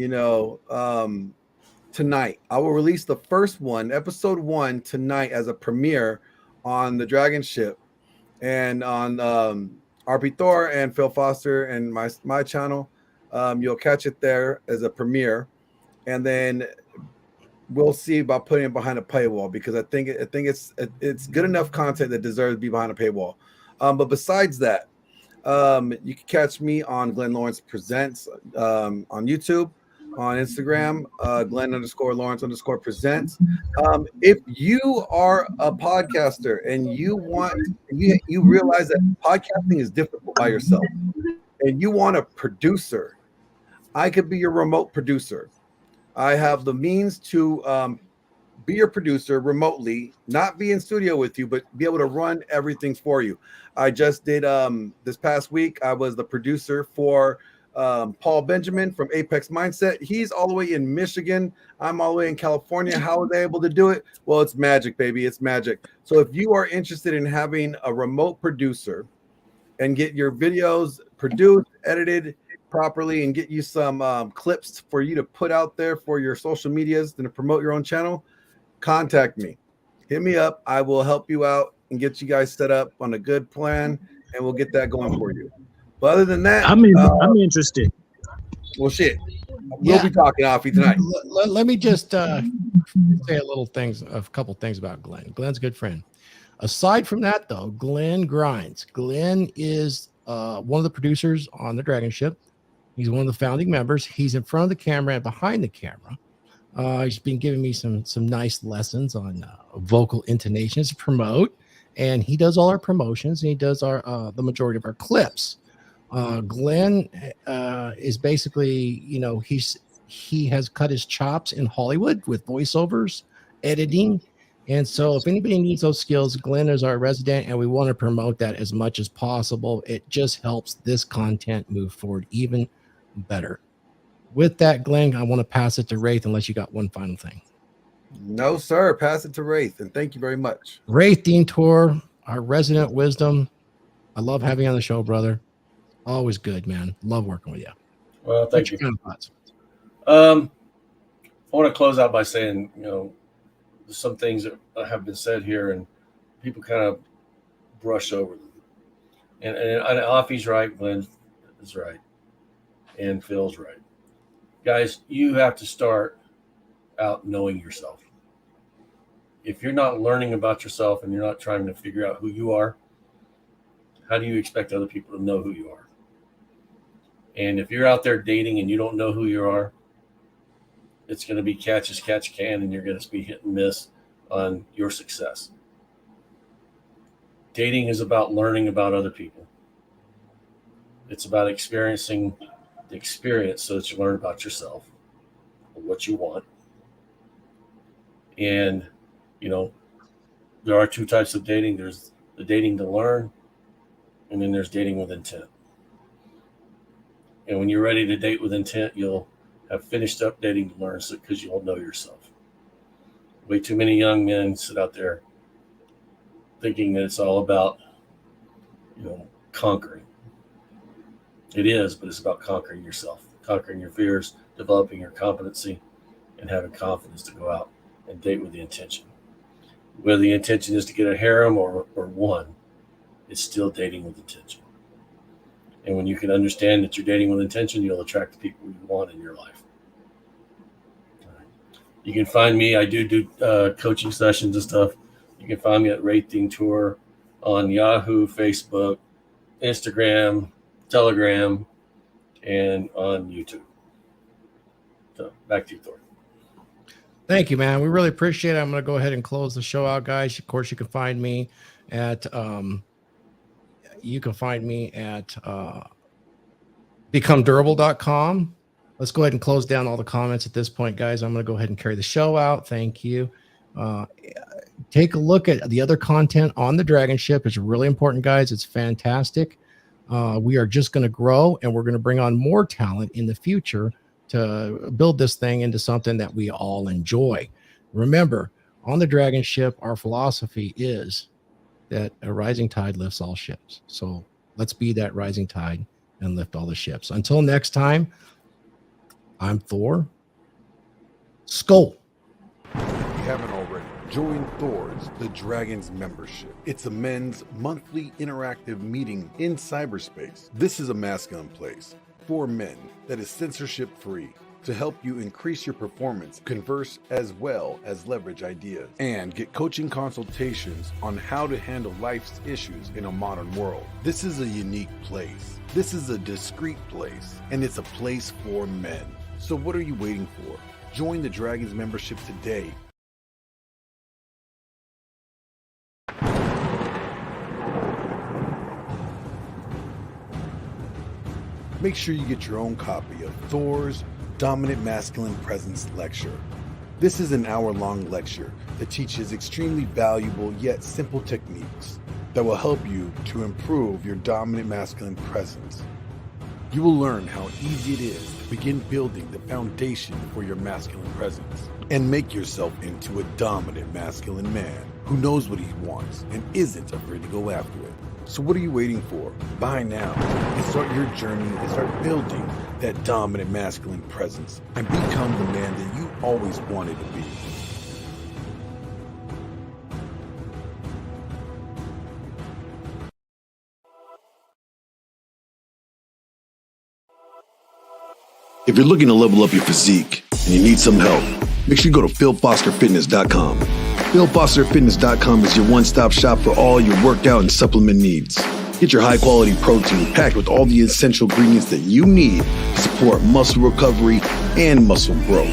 Tonight. I will release the first one, episode 1, tonight as a premiere on the DragonShip and on RP Thor and Phil Foster and my channel. You'll catch it there as a premiere, and then we'll see about putting it behind a paywall, because I think it's good enough content that deserves to be behind a paywall. But besides that, you can catch me on Glenn Laurence Presents on YouTube, on Instagram, Glenn_Laurence_presents. If you are a podcaster and you realize that podcasting is difficult by yourself and you want a producer, I could be your remote producer. I have the means to be your producer remotely, not be in studio with you, but be able to run everything for you. I just did this past week, I was the producer for Paul Benjamin from Apex Mindset. He's all the way in Michigan. I'm all the way in California. How are they able to do it? Well, it's magic, baby. It's magic. So if you are interested in having a remote producer and get your videos produced, edited properly, and get you some clips for you to put out there for your social medias and to promote your own channel, contact me. Hit me up. I will help you out and get you guys set up on a good plan, and we'll get that going for you. But other than that, I'm interested. well, shit, we'll be talking off tonight. Let me just say a couple things about Glenn. Glenn's a good friend. Aside from that, though, Glenn grinds. Glenn is one of the producers on the DragonShip. He's one of the founding members. He's in front of the camera and behind the camera. He's been giving me some nice lessons on vocal intonations to promote, and he does all our promotions, and he does our the majority of our clips. Glenn is basically, he has cut his chops in Hollywood with voiceovers, editing. And so if anybody needs those skills, Glenn is our resident, and we want to promote that as much as possible. It just helps this content move forward even better. With that, Glenn, I want to pass it to Raith unless you got one final thing. No, sir. Pass it to Raith, and thank you very much. Raith Deantior, our resident wisdom. I love having you on the show, brother. Always good, man. Love working with you. Well, thank you. Kind of thoughts? I want to close out by saying, some things that have been said here, and people kind of brush over them. And Offie's right, Glenn is right, and Phil's right. Guys, you have to start out knowing yourself. If you're not learning about yourself and you're not trying to figure out who you are, how do you expect other people to know who you are? And if you're out there dating and you don't know who you are, it's going to be catch as catch can, and you're going to be hit and miss on your success. Dating is about learning about other people. It's about experiencing the experience so that you learn about yourself, what you want. And, there are two types of dating. There's the dating to learn, and then there's dating with intent. And when you're ready to date with intent, you'll have finished up dating to learn, because you'll know yourself. Way too many young men sit out there thinking that it's all about, conquering. It is, but it's about conquering yourself, conquering your fears, developing your competency, and having confidence to go out and date with the intention. Whether the intention is to get a harem or one, it's still dating with intention. And when you can understand that you're dating with intention, you'll attract the people you want in your life. You can find me. I do coaching sessions and stuff. You can find me at Raith Deantior on Yahoo, Facebook, Instagram, Telegram, and on YouTube. So back to you, Thor. Thank you, man. We really appreciate it. I'm going to go ahead and close the show out, guys. Of course, you can find me at becomedurable.com. Let's go ahead and close down all the comments at this point, guys. I'm going to go ahead and carry the show out. Thank you. Take a look at the other content on the DragonShip. It's really important, guys. It's fantastic. We are just going to grow, and we're going to bring on more talent in the future to build this thing into something that we all enjoy. Remember, on the DragonShip, our philosophy is that a rising tide lifts all ships. So let's be that rising tide and lift all the ships. Until next time, I'm Thor. Skull. If you haven't already, join Thor's The Dragons membership. It's a men's monthly interactive meeting in cyberspace. This is a masculine place for men that is censorship free to help you increase your performance, converse, as well as leverage ideas, and get coaching consultations on how to handle life's issues in a modern world. This is a unique place. This is a discreet place, and it's a place for men. So what are you waiting for? Join the Dragons membership today. Make sure you get your own copy of Thor's Dominant Masculine Presence lecture. This is an hour-long lecture that teaches extremely valuable yet simple techniques that will help you to improve your dominant masculine presence. You will learn how easy it is to begin building the foundation for your masculine presence and make yourself into a dominant masculine man who knows what he wants and isn't afraid to go after it. So what are you waiting for? Buy now and start your journey and start building that dominant masculine presence and become the man that you always wanted to be. If you're looking to level up your physique and you need some help, make sure you go to philfosterfitness.com. philfosterfitness.com is your one-stop shop for all your workout and supplement needs. Get your high-quality protein packed with all the essential ingredients that you need to support muscle recovery and muscle growth.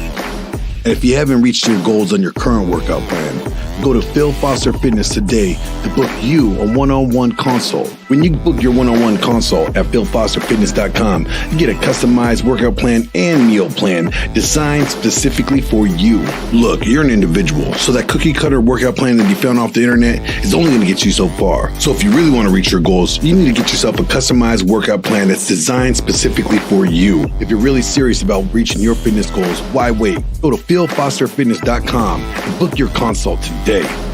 And if you haven't reached your goals on your current workout plan, go to Phil Foster Fitness today to book you a one-on-one consult. When you book your one-on-one consult at philfosterfitness.com, you get a customized workout plan and meal plan designed specifically for you. Look, you're an individual, so that cookie-cutter workout plan that you found off the internet is only going to get you so far. So if you really want to reach your goals, you need to get yourself a customized workout plan that's designed specifically for you. If you're really serious about reaching your fitness goals, why wait? Go to philfosterfitness.com and book your consult today.